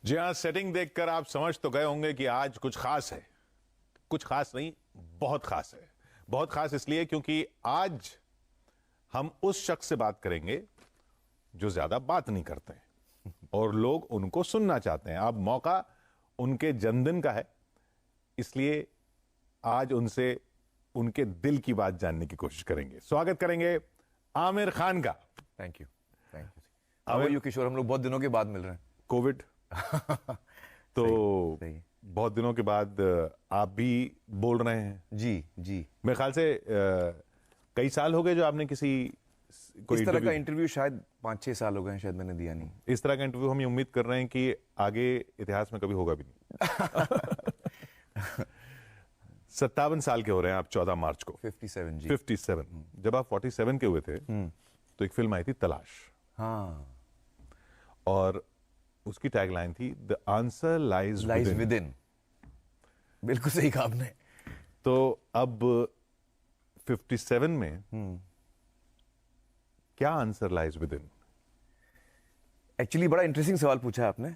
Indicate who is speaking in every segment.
Speaker 1: जी हाँ, सेटिंग देखकर आप समझ तो गए होंगे कि आज कुछ खास है। कुछ खास नहीं, बहुत खास है। बहुत खास इसलिए क्योंकि आज हम उस शख्स से बात करेंगे जो ज्यादा बात नहीं करते हैं और लोग उनको सुनना चाहते हैं। अब मौका उनके जन्मदिन का है, इसलिए आज उनसे उनके दिल की बात जानने की कोशिश करेंगे। स्वागत करेंगे आमिर खान का।
Speaker 2: Thank you how are you Kishore, हम लोग बहुत दिनों के बाद मिल रहे हैं।
Speaker 1: कोविड तो
Speaker 2: सही।
Speaker 1: बहुत दिनों के बाद आप भी बोल रहे हैं।
Speaker 2: जी
Speaker 1: मेरे ख्याल से कई साल हो गए जो आपने किसी कोई
Speaker 2: इस तरह का
Speaker 1: इंटरव्यू,
Speaker 2: इंटरव्यू शायद 5-6 साल हो गए हैं, शायद मैंने दिया नहीं।
Speaker 1: इस तरह का इंटरव्यू हम ये उम्मीद कर रहे हैं कि आगे इतिहास में कभी होगा भी नहीं। 57 साल के हो रहे हैं आप 14 मार्च को।
Speaker 2: 57 जी।
Speaker 1: 57। जब आप 47 के हुए थे तो एक फिल्म आई थी तलाश,
Speaker 2: हाँ,
Speaker 1: और उसकी टैगलाइन थी the answer lies
Speaker 2: lies with in. बिल्कुल सही कहा आपने।
Speaker 1: तो अब 57 में क्या answer lies with in?
Speaker 2: Actually बड़ा इंटरेस्टिंग सवाल पूछा है आपने।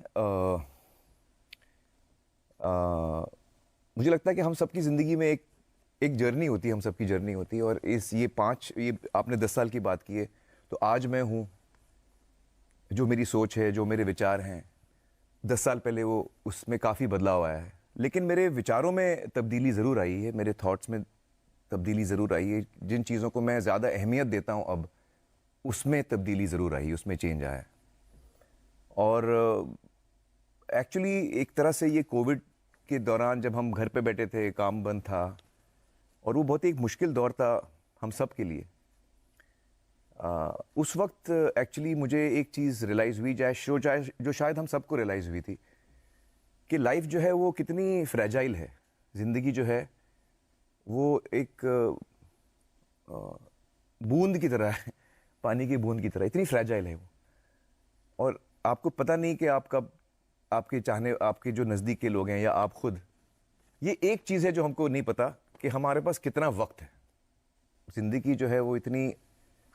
Speaker 2: मुझे लगता है कि हम सबकी जिंदगी में एक जर्नी होती है, हम सबकी जर्नी होती है, और ये आपने 10 साल की बात की है, तो आज मैं हूँ, जो मेरी सोच है, जो मेरे विचार हैं, 10 साल पहले वो उसमें काफ़ी बदलाव आया है। लेकिन मेरे विचारों में तब्दीली ज़रूर आई है, मेरे थॉट्स में तब्दीली ज़रूर आई है। जिन चीज़ों को मैं ज़्यादा अहमियत देता हूँ अब, उसमें तब्दीली ज़रूर आई है, उसमें चेंज आया है। और एक्चुअली एक तरह से ये कोविड के दौरान जब हम घर पे बैठे थे, काम बंद था, और वो बहुत ही एक मुश्किल दौर था हम सब के लिए। उस वक्त एक्चुअली मुझे एक चीज़ रियलाइज़ हुई, जो शायद हम सबको रियलाइज़ हुई थी, कि लाइफ जो है वो कितनी फ्रेजाइल है। ज़िंदगी जो है वो एक बूंद की तरह है, पानी की बूंद की तरह, इतनी फ्रेजाइल है वो। और आपको पता नहीं कि आपके जो नज़दीक के लोग हैं या आप खुद, ये एक चीज़ है जो हमको नहीं पता, कि हमारे पास कितना वक्त है। ज़िंदगी जो है वो इतनी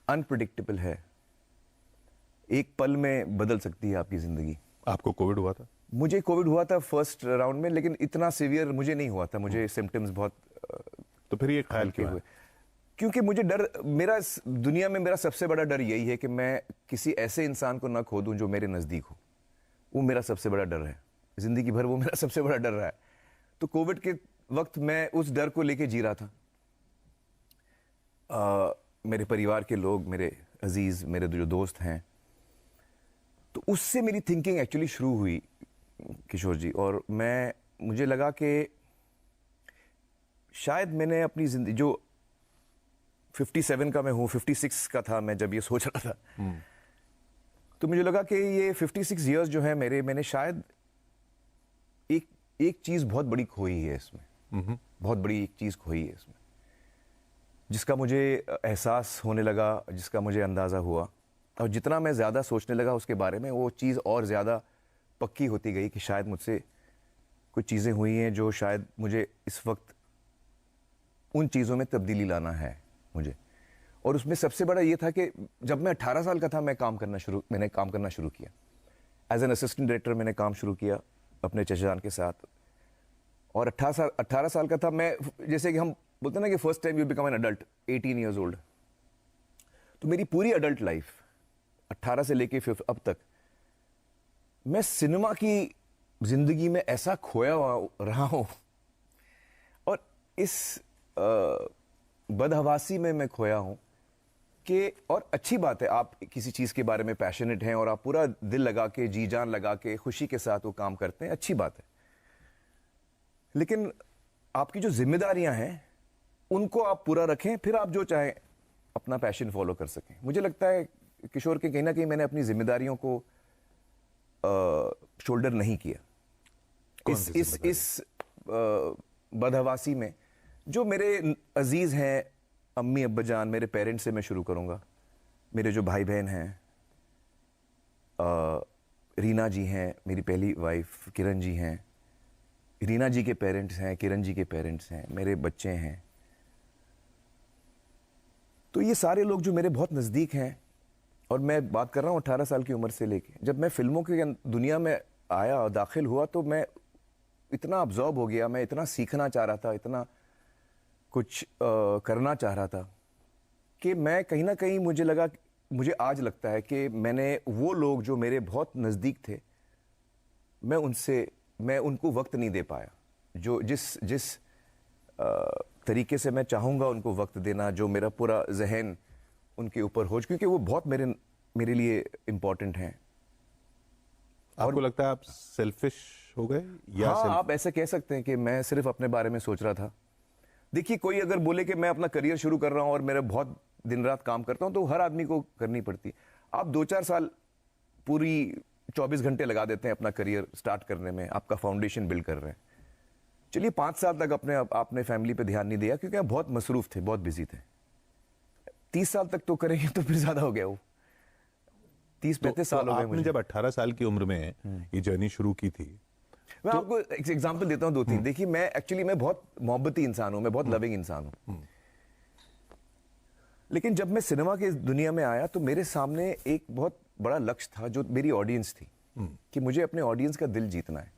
Speaker 2: अनप्रेडिक्टेबल है, एक पल में बदल सकती है आपकी ज़िंदगी।
Speaker 1: आपको कोविड हुआ था?
Speaker 2: मुझे कोविड हुआ था फर्स्ट राउंड में, लेकिन इतना सीवियर मुझे नहीं हुआ था। मुझे सिम्टम्स बहुत
Speaker 1: तो फिर ये ख्याल
Speaker 2: हल्के
Speaker 1: क्यों
Speaker 2: हुए,
Speaker 1: है?
Speaker 2: क्योंकि मुझे दुनिया में मेरा सबसे बड़ा डर यही है कि मैं किसी ऐसे इंसान को ना खो दूं जो मेरे नज़दीक हो। वो मेरा सबसे बड़ा डर है, ज़िंदगी भर वो मेरा सबसे बड़ा डर रहा है। तो कोविड के वक्त मैं उस डर को लेके जी रहा था। मेरे परिवार के लोग, मेरे अजीज़, मेरे जो दोस्त हैं, तो उससे मेरी थिंकिंग एक्चुअली शुरू हुई किशोर जी। और मुझे लगा कि शायद मैंने अपनी ज़िंदगी, जो 57 का मैं हूँ, 56 का था मैं जब ये सोच रहा था, तो मुझे लगा कि ये 56 ईयर्स जो है मैंने शायद एक चीज़ बहुत बड़ी खोई है इसमें। बहुत बड़ी एक चीज़ खोई है इसमें, जिसका मुझे एहसास होने लगा, जिसका मुझे अंदाज़ा हुआ। और जितना मैं ज़्यादा सोचने लगा उसके बारे में, वो चीज़ और ज़्यादा पक्की होती गई कि शायद मुझसे कुछ चीज़ें हुई हैं जो शायद मुझे इस वक्त उन चीज़ों में तब्दीली लाना है मुझे। और उसमें सबसे बड़ा ये था कि जब मैं 18 साल का था, मैंने काम करना शुरू किया। एज एन असिस्टेंट डायरेक्टर मैंने काम शुरू किया अपने चचाजान के साथ। और 18 साल का था मैं, जैसे कि हम बोलते हैं ना कि first time you become an adult 18 years old. तो मेरी पूरी अडल्ट लाइफ 18 से लेके अब तक मैं सिनेमा की जिंदगी में ऐसा खोया रहा हूं, और इस बदहवासी में मैं खोया हूं कि, और अच्छी बात है, आप किसी चीज़ के बारे में पैशनेट हैं और आप पूरा दिल लगा के, जी जान लगा के, खुशी के साथ वो काम करते हैं, अच्छी बात है। लेकिन आपकी जो जिम्मेदारियां हैं उनको आप पूरा रखें, फिर आप जो चाहें अपना पैशन फॉलो कर सकें। मुझे लगता है किशोर के कहीं ना कहीं मैंने अपनी जिम्मेदारियों को शोल्डर नहीं किया। इस बदहवासी में जो मेरे अजीज हैं, अम्मी अब्बा जान, मेरे पेरेंट्स से मैं शुरू करूंगा। मेरे जो भाई बहन हैं, रीना जी हैं, मेरी पहली वाइफ, किरण जी हैं, रीना जी के पेरेंट्स हैं, किरण जी के पेरेंट्स हैं, मेरे बच्चे हैं। तो ये सारे लोग जो मेरे बहुत नज़दीक हैं, और मैं बात कर रहा हूँ 18 साल की उम्र से लेके, जब मैं फिल्मों की दुनिया में आया और दाखिल हुआ तो मैं इतना अब्जॉर्ब हो गया, मैं इतना सीखना चाह रहा था, इतना कुछ करना चाह रहा था कि मैं कहीं ना कहीं मुझे आज लगता है कि मैंने वो लोग जो मेरे बहुत नज़दीक थे, मैं उनको वक्त नहीं दे पाया, जो जिस तरीके से मैं चाहूँगा उनको वक्त देना, जो मेरा पूरा जहन उनके ऊपर हो, क्योंकि वो बहुत मेरे लिए इम्पोर्टेंट हैं।
Speaker 1: आपको लगता है आप सेल्फिश हो गए या
Speaker 2: हाँ, आप ऐसे कह सकते हैं कि मैं सिर्फ अपने बारे में सोच रहा था। देखिए, कोई अगर बोले कि मैं अपना करियर शुरू कर रहा हूँ और मेरा बहुत दिन रात काम करता हूँ, तो हर आदमी को करनी पड़ती। आप 2-4 साल पूरी 24 घंटे लगा देते हैं अपना करियर स्टार्ट करने में, आपका फाउंडेशन बिल्ड कर रहे हैं। चलिए 5 साल तक आपने फैमिली पे ध्यान नहीं दिया क्योंकि आप बहुत मसरूफ थे, बहुत बिजी थे। 30 साल तक तो करेंगे तो फिर ज्यादा हो गया वो। 30-35 साल हो गए
Speaker 1: आपने
Speaker 2: मुझे।
Speaker 1: जब 18 साल की उम्र में ये जर्नी शुरू की थी,
Speaker 2: मैं आपको एक एग्जांपल देता हूँ 2-3। देखिए, मैं बहुत मोहब्बती इंसान हूँ, मैं बहुत लविंग इंसान हूँ। लेकिन जब मैं सिनेमा की दुनिया में आया तो मेरे सामने एक बहुत बड़ा लक्ष्य था, जो मेरी ऑडियंस थी, कि मुझे अपने ऑडियंस का दिल जीतना है।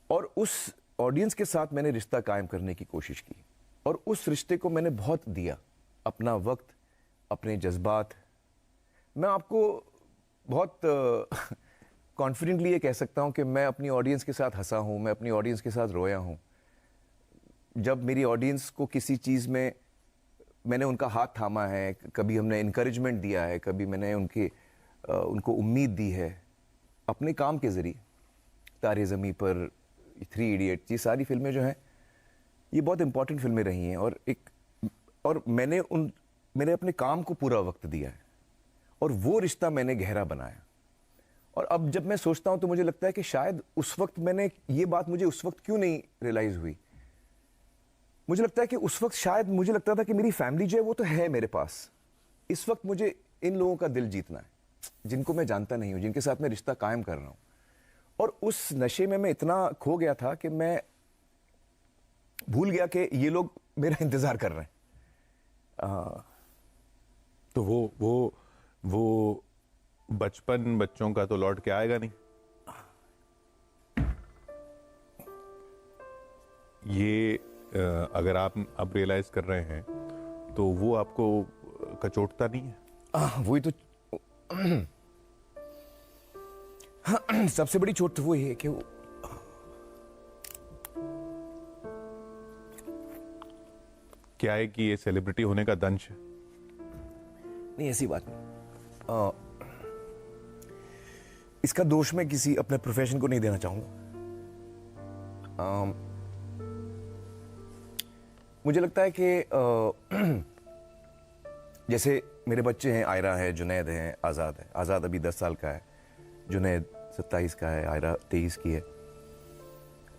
Speaker 2: और उस ऑडियंस के साथ मैंने रिश्ता कायम करने की कोशिश की, और उस रिश्ते को मैंने बहुत दिया, अपना वक्त, अपने जज्बात। मैं आपको बहुत कॉन्फिडेंटली ये कह सकता हूं कि मैं अपनी ऑडियंस के साथ हंसा हूं, मैं अपनी ऑडियंस के साथ रोया हूं। जब मेरी ऑडियंस को किसी चीज़ में मैंने उनका हाथ थामा है, कभी हमने इनकरेजमेंट दिया है, कभी मैंने उनको उम्मीद दी है अपने काम के ज़रिए। तारे ज़मीं पर, 3 इडियट्स, ये सारी फिल्में जो हैं, ये बहुत इंपॉर्टेंट फिल्में रही हैं। और मैंने अपने काम को पूरा वक्त दिया है, और वो रिश्ता मैंने गहरा बनाया। और अब जब मैं सोचता हूं तो मुझे लगता है कि शायद उस वक्त ये बात मुझे उस वक्त क्यों नहीं रियलाइज हुई। मुझे लगता है कि उस वक्त शायद मुझे लगता था कि मेरी फैमिली जो है वो तो है मेरे पास, इस वक्त मुझे इन लोगों का दिल जीतना है, जिनको मैं जानता नहीं हूं, जिनके साथ मैं रिश्ता कायम कर रहा हूं। और उस नशे में मैं इतना खो गया था कि मैं भूल गया कि ये लोग मेरा इंतजार कर रहे हैं।
Speaker 1: तो वो बचपन बच्चों का तो लौट के आएगा नहीं। ये अगर आप अब रियलाइज कर रहे हैं तो वो आपको कचोटता नहीं है?
Speaker 2: वही तो सबसे बड़ी चोट तो वही है कि
Speaker 1: क्या है कि ये सेलिब्रिटी होने का दंश है?
Speaker 2: नहीं, ऐसी बात नहीं। इसका दोष मैं किसी अपने प्रोफेशन को नहीं देना चाहूंगा। मुझे लगता है कि जैसे मेरे बच्चे हैं, आयरा है, जुनैद है, आज़ाद है। आज़ाद अभी 10 साल का है, जुनैद 27 का है, आयरा 23 की है।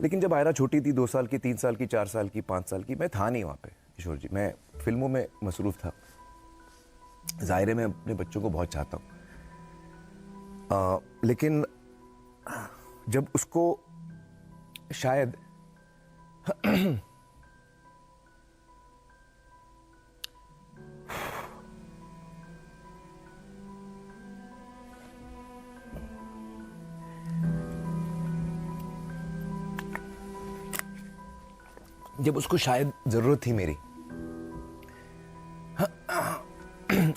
Speaker 2: लेकिन जब आयरा छोटी थी, 2 साल की, 3 साल की, 4 साल की, 5 साल की, मैं था नहीं वहाँ पे किशोर जी। मैं फिल्मों में मसरूफ़ था। ज़ाहिर है मैं अपने बच्चों को बहुत चाहता हूँ, लेकिन जब उसको शायद जब उसको शायद ज़रूरत थी मेरी,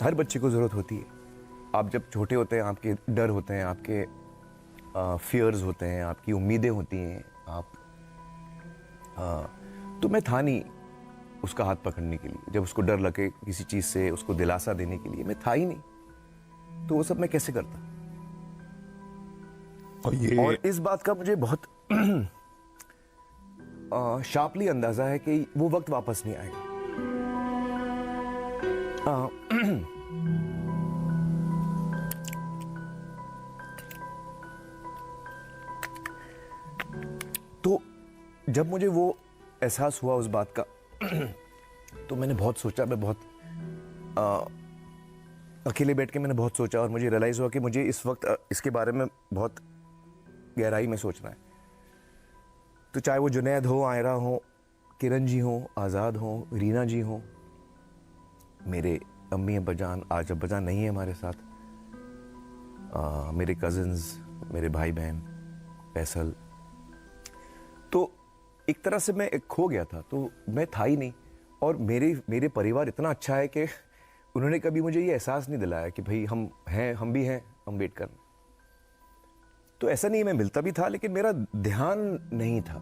Speaker 2: हर बच्चे को ज़रूरत होती है। आप जब छोटे होते हैं, आपके डर होते हैं, आपके फियर्स होते हैं, आपकी उम्मीदें होती हैं। तो मैं था नहीं उसका हाथ पकड़ने के लिए। जब उसको डर लगे किसी चीज़ से, उसको दिलासा देने के लिए मैं था ही नहीं। तो वो सब मैं कैसे करता? और इस बात का मुझे बहुत शार्पली अंदाजा है कि वो वक्त वापस नहीं आएगा। तो जब मुझे वो एहसास हुआ उस बात का, तो मैंने बहुत सोचा। मैं बहुत अकेले बैठ के मैंने बहुत सोचा, और मुझे रियलाइज़ हुआ कि मुझे इस वक्त इसके बारे में बहुत गहराई में सोचना है। तो चाहे वो जुनैद हो, आयरा हो, किरण जी हो, आज़ाद हो, रीना जी हो, मेरे अम्मी अब्बाजान, आज अब्बाजान नहीं है हमारे साथ, मेरे कज़न्स, मेरे भाई बहन, फैसल। तो एक तरह से मैं खो गया था, तो मैं था ही नहीं। और मेरे परिवार इतना अच्छा है कि उन्होंने कभी मुझे ये एहसास नहीं दिलाया कि भाई हम हैं, हम भी हैं, हम वेट कर। तो ऐसा नहीं, मैं मिलता भी था लेकिन मेरा ध्यान नहीं था,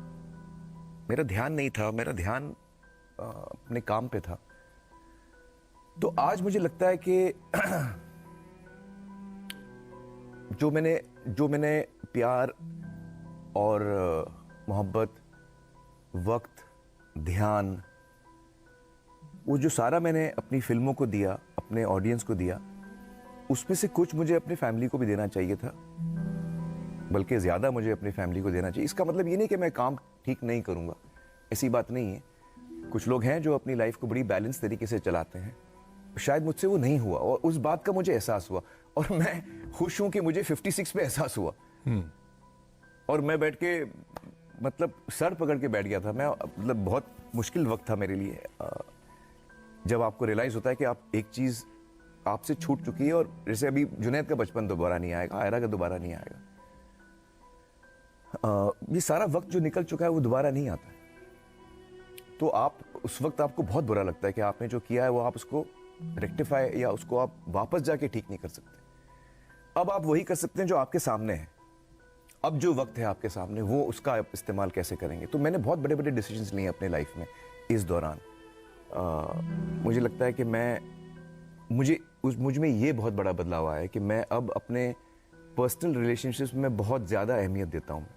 Speaker 2: मेरा ध्यान अपने काम पे था। तो आज मुझे लगता है कि जो मैंने प्यार और मोहब्बत, वक्त, ध्यान, वो जो सारा मैंने अपनी फिल्मों को दिया, अपने ऑडियंस को दिया, उसमें से कुछ मुझे अपनी फैमिली को भी देना चाहिए था, बल्कि ज़्यादा मुझे अपनी फैमिली को देना चाहिए। इसका मतलब ये नहीं कि मैं काम ठीक नहीं करूँगा, ऐसी बात नहीं है। कुछ लोग हैं जो अपनी लाइफ को बड़ी बैलेंस तरीके से चलाते हैं, शायद मुझसे वो नहीं हुआ और उस बात का मुझे एहसास हुआ। और मैं खुश हूँ कि मुझे 56 पे एहसास हुआ। और मैं बैठ के मतलब सर पकड़ के बैठ गया था मैं, मतलब बहुत मुश्किल वक्त था मेरे लिए, जब आपको रियलाइज होता है कि आप एक चीज़ आपसे छूट चुकी है। और जैसे अभी जुनैद का बचपन दोबारा नहीं आएगा, आयरा का दोबारा नहीं आएगा, ये सारा वक्त जो निकल चुका है वो दोबारा नहीं आता है। तो आप उस वक्त आपको बहुत बुरा लगता है कि आपने जो किया है वो आप उसको रेक्टिफाई या उसको आप वापस जाके ठीक नहीं कर सकते। अब आप वही कर सकते हैं जो आपके सामने है। अब जो वक्त है आपके सामने, वो उसका आप इस्तेमाल कैसे करेंगे। तो मैंने बहुत बड़े बड़े डिसीजंस लिए अपने लाइफ में इस दौरान। मुझे लगता है कि मुझ में ये बहुत बड़ा बदलाव आया है कि मैं अब अपने पर्सनल रिलेशनशिप्स में बहुत ज़्यादा अहमियत देता हूँ।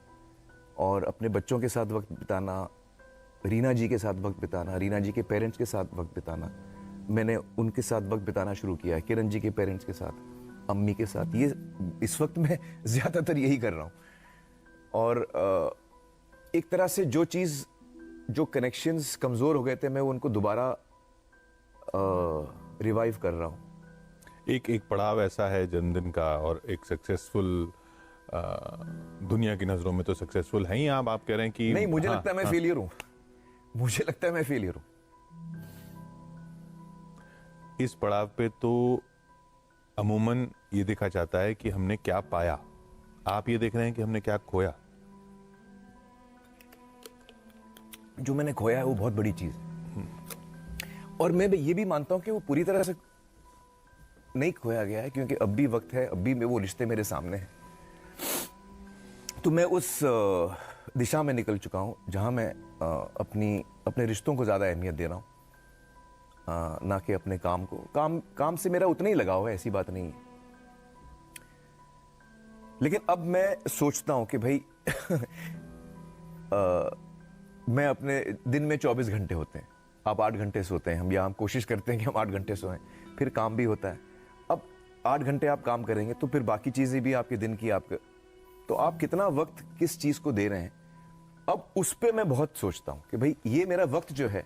Speaker 2: और अपने बच्चों के साथ वक्त बिताना, रीना जी के साथ वक्त बिताना, रीना जी के पेरेंट्स के साथ वक्त बिताना, मैंने उनके साथ वक्त बिताना शुरू किया है, किरण जी के पेरेंट्स के साथ, अम्मी के साथ। ये इस वक्त मैं ज़्यादातर यही कर रहा हूँ। और एक तरह से जो कनेक्शंस कमज़ोर हो गए थे, मैं उनको दोबारा रिवाइव कर रहा हूँ।
Speaker 1: एक पड़ाव ऐसा है जन्मदिन का, और एक सक्सेसफुल, दुनिया की नजरों में तो सक्सेसफुल हैं ही आप कह रहे हैं कि
Speaker 2: नहीं, मुझे लगता है मैं फेलियर हूँ। मुझे लगता है मैं फेलियर हूँ
Speaker 1: इस पड़ाव पे। तो अमूमन ये देखा जाता है कि हमने क्या पाया, आप ये देख रहे हैं कि हमने क्या खोया।
Speaker 2: जो मैंने खोया है वो बहुत बड़ी चीज है। और मैं ये भी मानता हूं कि वो पूरी तरह से नहीं खोया गया है, क्योंकि अब भी वक्त है, अब भी वो रिश्ते मेरे सामने हैं। तो मैं उस दिशा में निकल चुका हूं जहां मैं अपने रिश्तों को ज्यादा अहमियत दे रहा हूं, ना कि अपने काम को। काम से मेरा उतना ही लगाव है, ऐसी बात नहीं है। लेकिन अब मैं सोचता हूं कि भाई मैं अपने दिन में 24 घंटे होते हैं, आप 8 घंटे सोते हैं, हम कोशिश करते हैं कि हम 8 घंटे सोएं, फिर काम भी होता है। अब 8 घंटे आप काम करेंगे तो फिर बाकी चीजें भी आपके दिन की तो आप कितना वक्त किस चीज को दे रहे हैं। अब उस पे मैं बहुत सोचता हूं कि भाई ये मेरा वक्त जो है,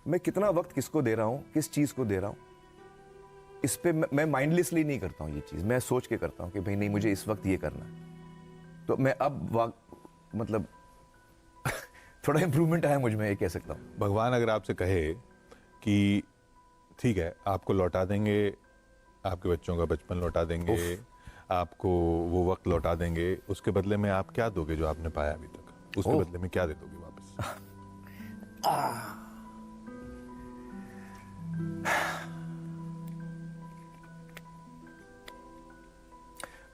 Speaker 2: मैं कितना वक्त किसको दे रहा हूं, किस चीज को दे रहा हूं। इस पे मैं माइंडलेसली नहीं करता हूं ये चीज, मैं सोच के करता हूं कि भाई नहीं, मुझे इस वक्त ये करना है। तो मैं अब मतलब थोड़ा इंप्रूवमेंट आया मुझ में, ये कह सकता हूं।
Speaker 1: भगवान अगर आपसे कहे कि ठीक है, आपको लौटा देंगे, आपके बच्चों का बचपन लौटा देंगे, आपको वो वक्त लौटा देंगे, उसके बदले में आप क्या दोगे जो आपने पाया अभी तक? उसके बदले में क्या दे दोगे वापस?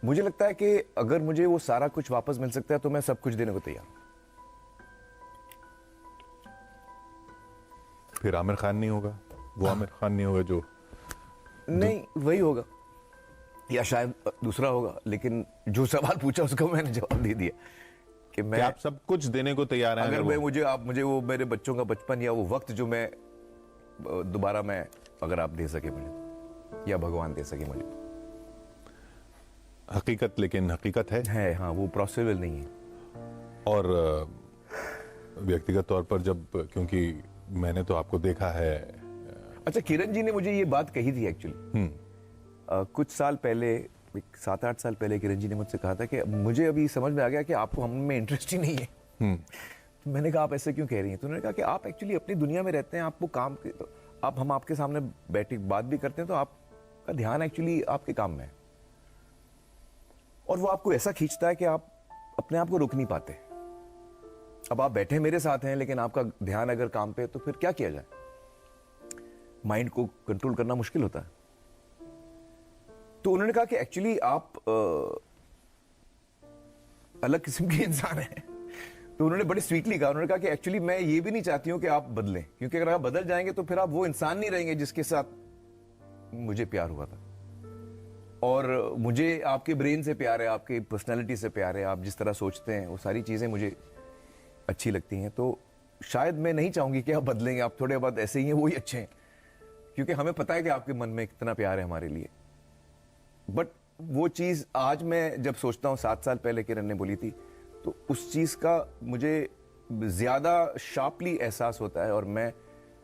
Speaker 2: मुझे लगता है कि अगर मुझे वो सारा कुछ वापस मिल सकता है तो मैं सब कुछ देने को तैयार हूं।
Speaker 1: फिर आमिर खान नहीं होगा, वो आमिर खान नहीं होगा जो
Speaker 2: नहीं, वही होगा या शायद दूसरा होगा। लेकिन जो सवाल पूछा उसका मैंने जवाब दे दिया कि मैं,
Speaker 1: आप सब कुछ देने को तैयार हैं।
Speaker 2: अगर मुझे वो मेरे बच्चों का बचपन या वो वक्त जो मैं दोबारा अगर आप दे सके मुझे, या भगवान दे सके मुझे।
Speaker 1: हकीकत, लेकिन हकीकत है
Speaker 2: हाँ, वो पॉसिबल नहीं है।
Speaker 1: और व्यक्तिगत तौर पर जब, क्योंकि मैंने तो आपको देखा है।
Speaker 2: अच्छा, किरण जी ने मुझे ये बात कही थी एक्चुअली कुछ साल पहले, 7-8 साल पहले किरण जी ने मुझसे कहा था कि मुझे अभी समझ में आ गया कि आपको हम में इंटरेस्ट ही नहीं है। तो मैंने कहा आप ऐसे क्यों कह रही हैं? तो उन्होंने कहा कि आप एक्चुअली अपनी दुनिया में रहते हैं, आपको काम के, तो हम आपके सामने बैठे बात भी करते हैं तो आपका ध्यान एक्चुअली आपके काम में है। और वो आपको ऐसा खींचता है कि आप अपने आप को रोक नहीं पाते। अब आप बैठे मेरे साथ हैं, लेकिन आपका ध्यान अगर काम पे है तो फिर क्या किया जाए? माइंड को कंट्रोल करना मुश्किल होता है। तो उन्होंने कहा कि एक्चुअली आप अलग किस्म के इंसान हैं। तो उन्होंने बड़ी स्वीटली कहा, उन्होंने कहा कि एक्चुअली मैं ये भी नहीं चाहती हूं कि आप बदलें, क्योंकि अगर आप बदल जाएंगे तो फिर आप वो इंसान नहीं रहेंगे जिसके साथ मुझे प्यार हुआ था। और मुझे आपके ब्रेन से प्यार है, आपकी पर्सनैलिटी से प्यार है, आप जिस तरह सोचते हैं वो सारी चीज़ें मुझे अच्छी लगती हैं। तो शायद मैं नहीं चाहूंगी कि आप बदलेंगे, आप थोड़े बहुत ऐसे ही हैं, वही अच्छे हैं, क्योंकि हमें पता है कि आपके मन में कितना प्यार है हमारे लिए। बट वो चीज़ आज मैं जब सोचता हूँ, 7 साल पहले किरण ने बोली थी, तो उस चीज़ का मुझे ज़्यादा शार्पली एहसास होता है। और मैं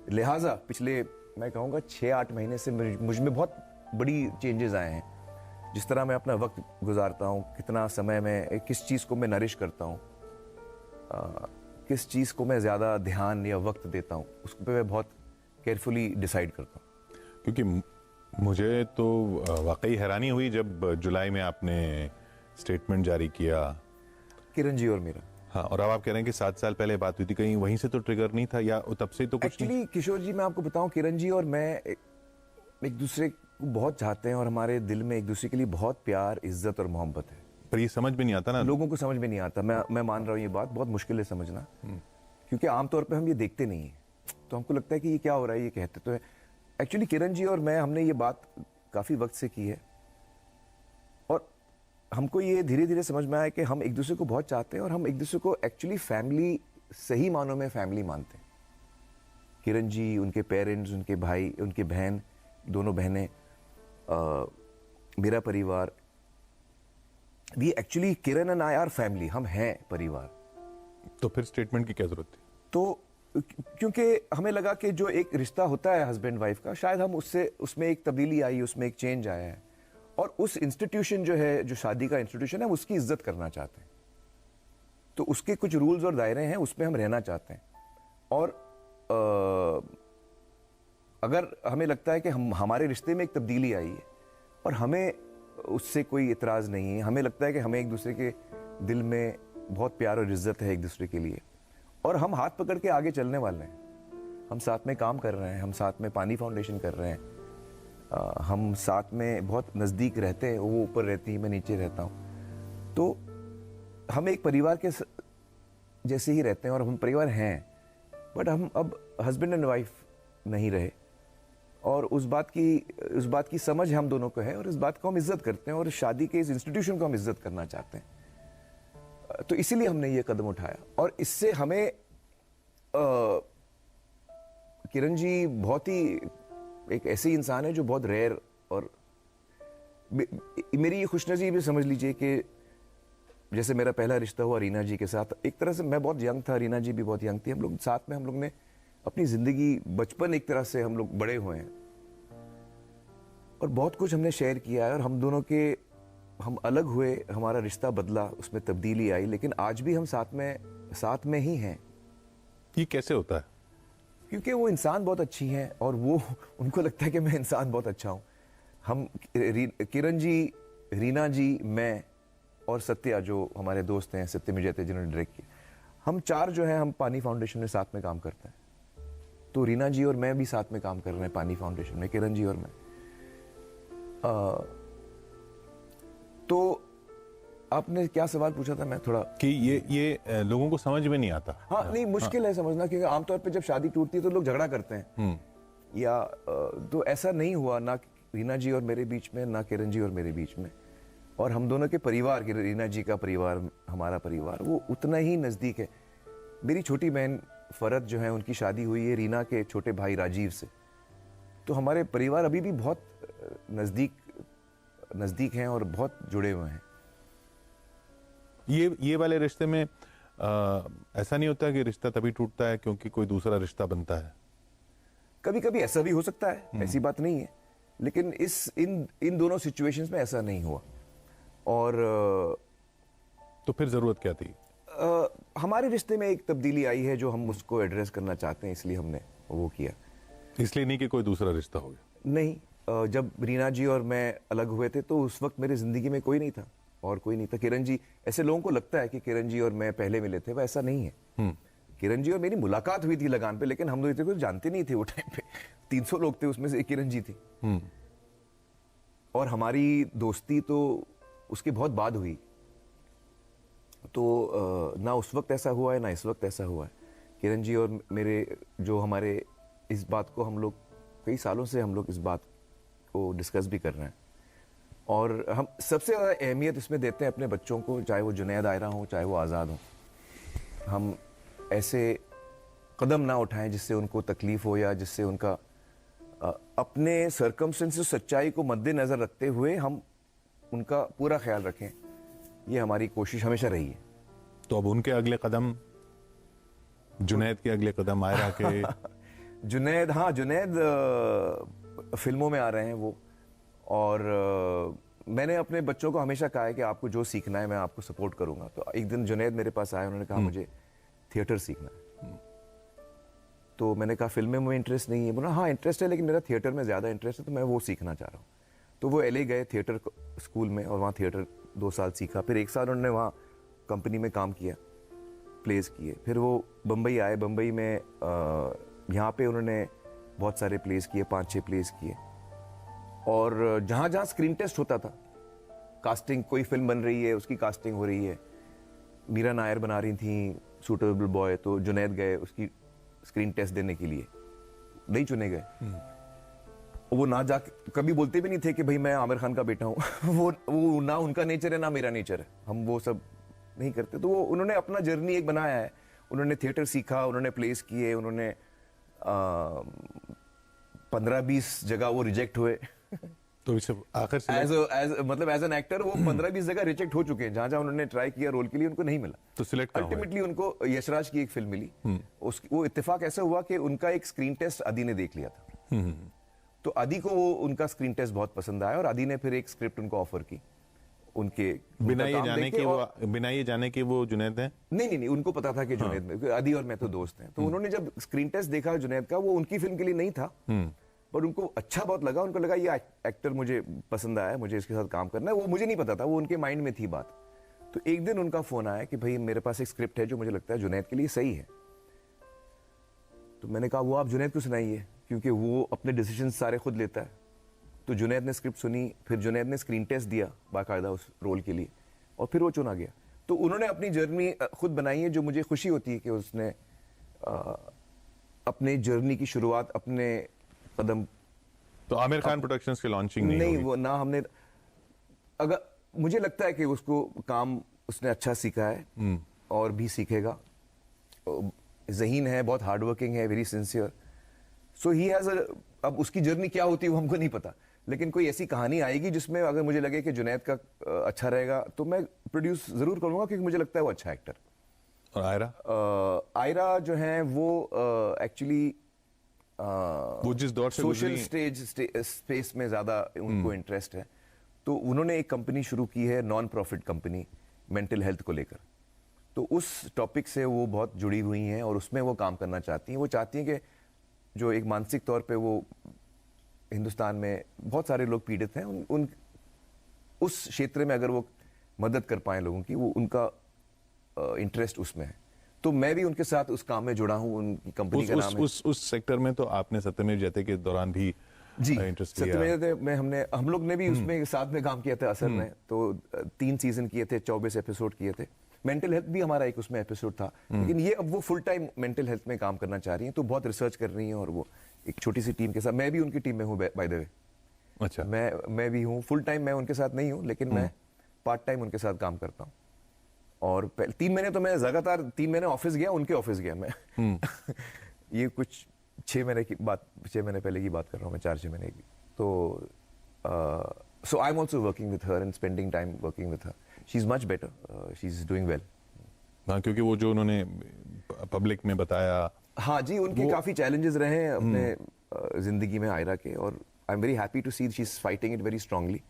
Speaker 2: लिहाजा पिछले, मैं कहूँगा 6-8 महीने से मुझ में बहुत बड़ी चेंजेस आए हैं। जिस तरह मैं अपना वक्त गुजारता हूँ, कितना समय मैं किस चीज़ को मैं नरिश करता हूँ, किस चीज़ को मैं ज़्यादा ध्यान या वक्त देता हूँ, उस पर मैं बहुत केयरफुली डिसाइड करता हूँ।
Speaker 1: क्योंकि मुझे तो वाकई हैरानी हुई जब जुलाई में आपने स्टेटमेंट जारी किया,
Speaker 2: किरण जी और मेरा।
Speaker 1: हाँ, और अब आप कह रहे हैं कि 7 साल पहले बात हुई थी, कहीं वहीं से तो ट्रिगर नहीं था, या तब से तो कुछ नहीं?
Speaker 2: एक्चुअली किशोर जी, मैं आपको बताऊं, किरण जी और मैं एक दूसरे को बहुत चाहते हैं और हमारे दिल में एक दूसरे के लिए बहुत प्यार, इज्जत और मोहब्बत है।
Speaker 1: पर ये समझ में नहीं आता ना,
Speaker 2: लोगों को समझ में नहीं आता। मैं मान रहा हूँ ये बात बहुत मुश्किल है समझना, क्योंकि आमतौर पे हम ये देखते नहीं हैं, तो हमको लगता है कि ये क्या हो रहा है, ये कहते तो है। एक्चुअली किरण जी और मैं, हमने ये बात काफ़ी वक्त से की है, और हमको ये धीरे धीरे समझ में आया कि हम एक दूसरे को बहुत चाहते हैं और हम एक दूसरे को एक्चुअली फैमिली, सही मानों में फैमिली मानते हैं। किरण जी, उनके पेरेंट्स, उनके भाई, उनकी बहन, दोनों बहनें, मेरा परिवार, we actually, Kiran and I are family, हम हैं परिवार।
Speaker 1: तो फिर स्टेटमेंट की क्या जरूरत थी?
Speaker 2: तो क्योंकि हमें लगा कि जो एक रिश्ता होता है हस्बैंड वाइफ का, शायद हम उसमें एक तब्दीली आई, उसमें एक चेंज आया है, और उस इंस्टीट्यूशन जो है, जो शादी का इंस्टीट्यूशन है, उसकी इज्जत करना चाहते हैं। तो उसके कुछ रूल्स और दायरे हैं, उसमें हम रहना चाहते हैं। और अगर हमें लगता है कि हमारे रिश्ते में एक तब्दीली आई है और हमें उससे कोई इतराज़ नहीं है, हमें लगता है कि हमें एक दूसरे के दिल में बहुत प्यार और इज्जत है एक दूसरे के लिए, और हम हाथ पकड़ के आगे चलने वाले हैं। हम साथ में काम कर रहे हैं, हम साथ में पानी फाउंडेशन कर रहे हैं, हम साथ में बहुत नज़दीक रहते हैं, वो ऊपर रहती है, मैं नीचे रहता हूँ। तो हम एक परिवार के जैसे ही रहते हैं, और हम परिवार हैं, बट हम अब हस्बैंड एंड वाइफ नहीं रहे। और उस बात की समझ हम दोनों को है, और इस बात को हम इज्जत करते हैं, और शादी के इस इंस्टीट्यूशन को हम इज्जत करना चाहते हैं। तो इसीलिए हमने ये कदम उठाया। और इससे हमें किरण जी बहुत ही एक ऐसे इंसान है जो बहुत रेयर, और मेरी ये खुशनसीबी समझ लीजिए कि जैसे मेरा पहला रिश्ता हुआ रीना जी के साथ, एक तरह से मैं बहुत यंग था, रीना जी भी बहुत यंग थी, हम लोग साथ में, हम लोग ने अपनी जिंदगी, बचपन एक तरह से हम लोग बड़े हुए हैं, और बहुत कुछ हमने शेयर किया है। और हम दोनों के, हम अलग हुए, हमारा रिश्ता बदला, उसमें तब्दीली आई, लेकिन आज भी हम साथ में ही हैं।
Speaker 1: ये कैसे होता है?
Speaker 2: क्योंकि वो इंसान बहुत अच्छी हैं, और वो, उनको लगता है कि मैं इंसान बहुत अच्छा हूँ। हम किरण जी, रीना जी, मैं और सत्या जो हमारे दोस्त हैं, सत्य विजय थे जिन्होंने डायरेक्ट किया, हम 4 जो हैं, हम पानी फाउंडेशन में साथ में काम करते हैं। तो रीना जी और मैं भी साथ में काम कर रहे हैं पानी फाउंडेशन में, किरण जी और मैं। तो आपने क्या सवाल पूछा था, मैं थोड़ा
Speaker 1: कि ये लोगों को समझ में नहीं आता।
Speaker 2: हाँ, नहीं, मुश्किल है समझना, क्योंकि आमतौर पे जब शादी टूटती है तो लोग झगड़ा करते हैं, या तो ऐसा नहीं हुआ, ना रीना जी और मेरे बीच में, ना किरण जी और मेरे बीच में। और हम दोनों के परिवार, रीना जी का परिवार, हमारा परिवार, वो उतना ही नज़दीक है। मेरी छोटी बहन फरत जो है, उनकी शादी हुई है रीना के छोटे भाई राजीव से। तो हमारे परिवार अभी भी बहुत नज़दीक हैं और बहुत जुड़े हुए हैं।
Speaker 1: ये वाले रिश्ते में ऐसा नहीं होता कि रिश्ता तभी टूटता है क्योंकि कोई दूसरा रिश्ता बनता है?
Speaker 2: कभी कभी ऐसा भी हो सकता है, ऐसी बात नहीं है, लेकिन इन दोनों सिचुएशंस में ऐसा नहीं हुआ। और
Speaker 1: तो फिर जरूरत क्या थी?
Speaker 2: हमारे रिश्ते में एक तब्दीली आई है जो हम उसको एड्रेस करना चाहते हैं, इसलिए हमने वो किया।
Speaker 1: इसलिए नहीं कि कोई दूसरा रिश्ता हो गया?
Speaker 2: नहीं, जब रीना जी और मैं अलग हुए थे तो उस वक्त मेरी जिंदगी में कोई नहीं था, और कोई नहीं था। किरण जी, ऐसे लोगों को लगता है कि किरण जी और मैं पहले मिले थे, वो ऐसा नहीं है। किरण जी और मेरी मुलाकात हुई थी लगान पे, लेकिन हम लोग इतने कुछ जानते नहीं थे वो टाइम पे। 300 लोग थे, उसमें से एक किरण जी थी। और हमारी दोस्ती तो उसके बहुत बाद हुई। तो ना उस वक्त ऐसा हुआ है, ना इस वक्त ऐसा हुआ है। किरण जी और मेरे जो हमारे इस बात को हम लोग कई सालों से हम लोग इस बात को डिस्कस भी कर रहे हैं। और हम सबसे ज़्यादा अहमियत इसमें देते हैं अपने बच्चों को, चाहे वो जुनैद आयरा हो, चाहे वो आज़ाद हो। हम ऐसे कदम ना उठाएं जिससे उनको तकलीफ हो या जिससे उनका अपने सर्कमस्टेंसेस, सच्चाई को मद्देनजर रखते हुए हम उनका पूरा ख्याल रखें। ये हमारी कोशिश हमेशा रही है।
Speaker 1: तो अब उनके अगले कदम, जुनैद के अगले कदम, आयरा के
Speaker 2: जुनैद, हाँ जुनैद फिल्मों में आ रहे हैं वो। और मैंने अपने बच्चों को हमेशा कहा है कि आपको जो सीखना है मैं आपको सपोर्ट करूंगा। तो एक दिन जुनैद मेरे पास आए, उन्होंने कहा मुझे थिएटर सीखना है। तो मैंने कहा फिल्में में इंटरेस्ट नहीं है। बोला हाँ इंटरेस्ट है, लेकिन मेरा थिएटर में ज़्यादा इंटरेस्ट है, तो मैं वो सीखना चाह रहा हूँ। तो वो LA गए थिएटर स्कूल में, और वहाँ थिएटर 2 साल सीखा। फिर 1 साल उन्होंने वहाँ कंपनी में काम किया, प्लेस किए। फिर वो बम्बई आए। बम्बई में यहाँ पे उन्होंने बहुत सारे प्लेस किए, 5-6 प्लेस किए। और जहाँ जहाँ स्क्रीन टेस्ट होता था, कास्टिंग, कोई फिल्म बन रही है उसकी कास्टिंग हो रही है, मीरा नायर बना रही थी सूटेबल बॉय, तो जुनैद गए उसकी स्क्रीन टेस्ट देने के लिए, नहीं चुने गए। वो ना जा, कभी बोलते भी नहीं थे कि भाई मैं आमिर खान का बेटा हूँ। वो ना उनका नेचर है ना मेरा नेचर है, हम वो सब नहीं करते। तो वो उन्होंने अपना जर्नी एक बनाया है। उन्होंने थिएटर सीखा, उन्होंने प्लेस किए, उन्होंने 15-20 जगह वो रिजेक्ट हुए।
Speaker 1: तो इसे आखिर से
Speaker 2: मतलब एज एन एक्टर वो 15-20 जगह रिजेक्ट हो चुके हैं। जहां जहां उन्होंने ट्राई किया रोल के लिए, उनको नहीं मिला।
Speaker 1: तो सिलेक्ट
Speaker 2: अल्टीमेटली उनको यशराज की एक फिल्म मिली। वो इत्तेफाक ऐसा हुआ कि उनका एक स्क्रीन टेस्ट आदि ने देख लिया था। तो आदि को वो उनका स्क्रीन टेस्ट बहुत पसंद आया, और आदि ने फिर एक स्क्रिप्ट उनको ऑफर की। उनके
Speaker 1: बिना ये जाने कि वो जुनैद हैं?
Speaker 2: नहीं, उनको पता था कि जुनैद में, आदि और मैं तो दोस्त हैं। तो उन्होंने जब स्क्रीन टेस्ट देखा जुनैद का, वो उनकी फिल्म के लिए नहीं था, पर उनको अच्छा बहुत लगा। उनको लगा ये एक्टर मुझे पसंद आया, मुझे इसके साथ काम करना है। वो मुझे नहीं पता था, वो उनके माइंड में थी बात। तो एक दिन उनका फोन आया कि भाई मेरे पास एक स्क्रिप्ट है जो मुझे लगता है जुनैद के लिए सही है। तो मैंने कहा वो आप जुनैद को सुनाइए, क्योंकि वो अपने डिसीजन सारे खुद लेता है। तो जुनैद ने स्क्रिप्ट सुनी, फिर जुनैद ने स्क्रीन टेस्ट दिया बाकायदा उस रोल के लिए, और फिर वो चुना गया। तो उन्होंने अपनी जर्नी खुद बनाई है, जो मुझे खुशी होती है कि उसने अपने जर्नी की शुरुआत अपने कदम।
Speaker 1: तो आमिर खान प्रोडक्शंस की लॉन्चिंग
Speaker 2: नहीं वो ना हमने, अगर मुझे लगता है कि उसको काम उसने अच्छा सीखा है और भी सीखेगा। ज़हीन है, बहुत हार्ड वर्किंग है, very sincere. So he has अब उसकी जर्नी क्या होती है वो हमको नहीं पता, लेकिन कोई ऐसी कहानी आएगी जिसमें अगर मुझे लगे कि जुनैद का अच्छा रहेगा तो मैं प्रोड्यूस जरूर करूंगा, क्योंकि मुझे लगता है वो अच्छा एक्टर।
Speaker 1: और
Speaker 2: आयरा जो है वो एक्चुअली
Speaker 1: वो जिस दौर से
Speaker 2: सोशल स्पेस में ज्यादा उनको इंटरेस्ट है। तो उन्होंने एक कंपनी शुरू की है, non profit company, mental health को लेकर। तो उस टॉपिक से वो बहुत जुड़ी हुई हैं और उसमें वो काम करना चाहती हैं। वो चाहती हैं कि जो एक मानसिक तौर पे वो हिंदुस्तान में बहुत सारे लोग पीड़ित हैं, उन उस क्षेत्र में अगर वो मदद कर पाए लोगों की, वो उनका इंटरेस्ट उसमें है। तो मैं भी उनके साथ उस काम में जुड़ा हूं। उनकी कंपनी का नाम है
Speaker 1: उस सेक्टर में। तो आपने सत्यमेव जयते के दौरान भी
Speaker 2: जी
Speaker 1: इंटरेस्ट लिया?
Speaker 2: सत्यमेव जयते में हम लोग ने भी उसमें साथ में काम किया था असर में। तो 3 सीजन किए थे, 24 एपिसोड किए थे। मेंटल हेल्थ भी हमारा एक उसमें एपिसोड था, लेकिन ये अब वो फुल टाइम मेंटल हेल्थ में काम करना चाह रही हैं, तो बहुत रिसर्च कर रही हैं। और वो एक छोटी सी टीम के साथ, मैं भी उनकी टीम में हूँ बाय द वे।
Speaker 1: अच्छा।
Speaker 2: मैं भी हूँ, फुल टाइम मैं उनके साथ नहीं हूँ, लेकिन मैं पार्ट टाइम उनके साथ काम करता हूँ। और 3 महीने तो मैं लगातार 3 महीने ऑफिस गया, उनके ऑफिस गया मैं। ये कुछ 6 महीने पहले की बात कर रहा हूँ मैं, 4-6 महीने की। तो so I'm also working with her and spending time working with her. She's much better. She's doing well.
Speaker 1: हाँ, क्योंकि वो जो उन्होंने पब्लिक में बताया।
Speaker 2: हाँ जी, उनके काफी चैलेंजेस रहे हैं अपने जिंदगी में आयरा के, और I am very happy to see she is fighting it very strongly,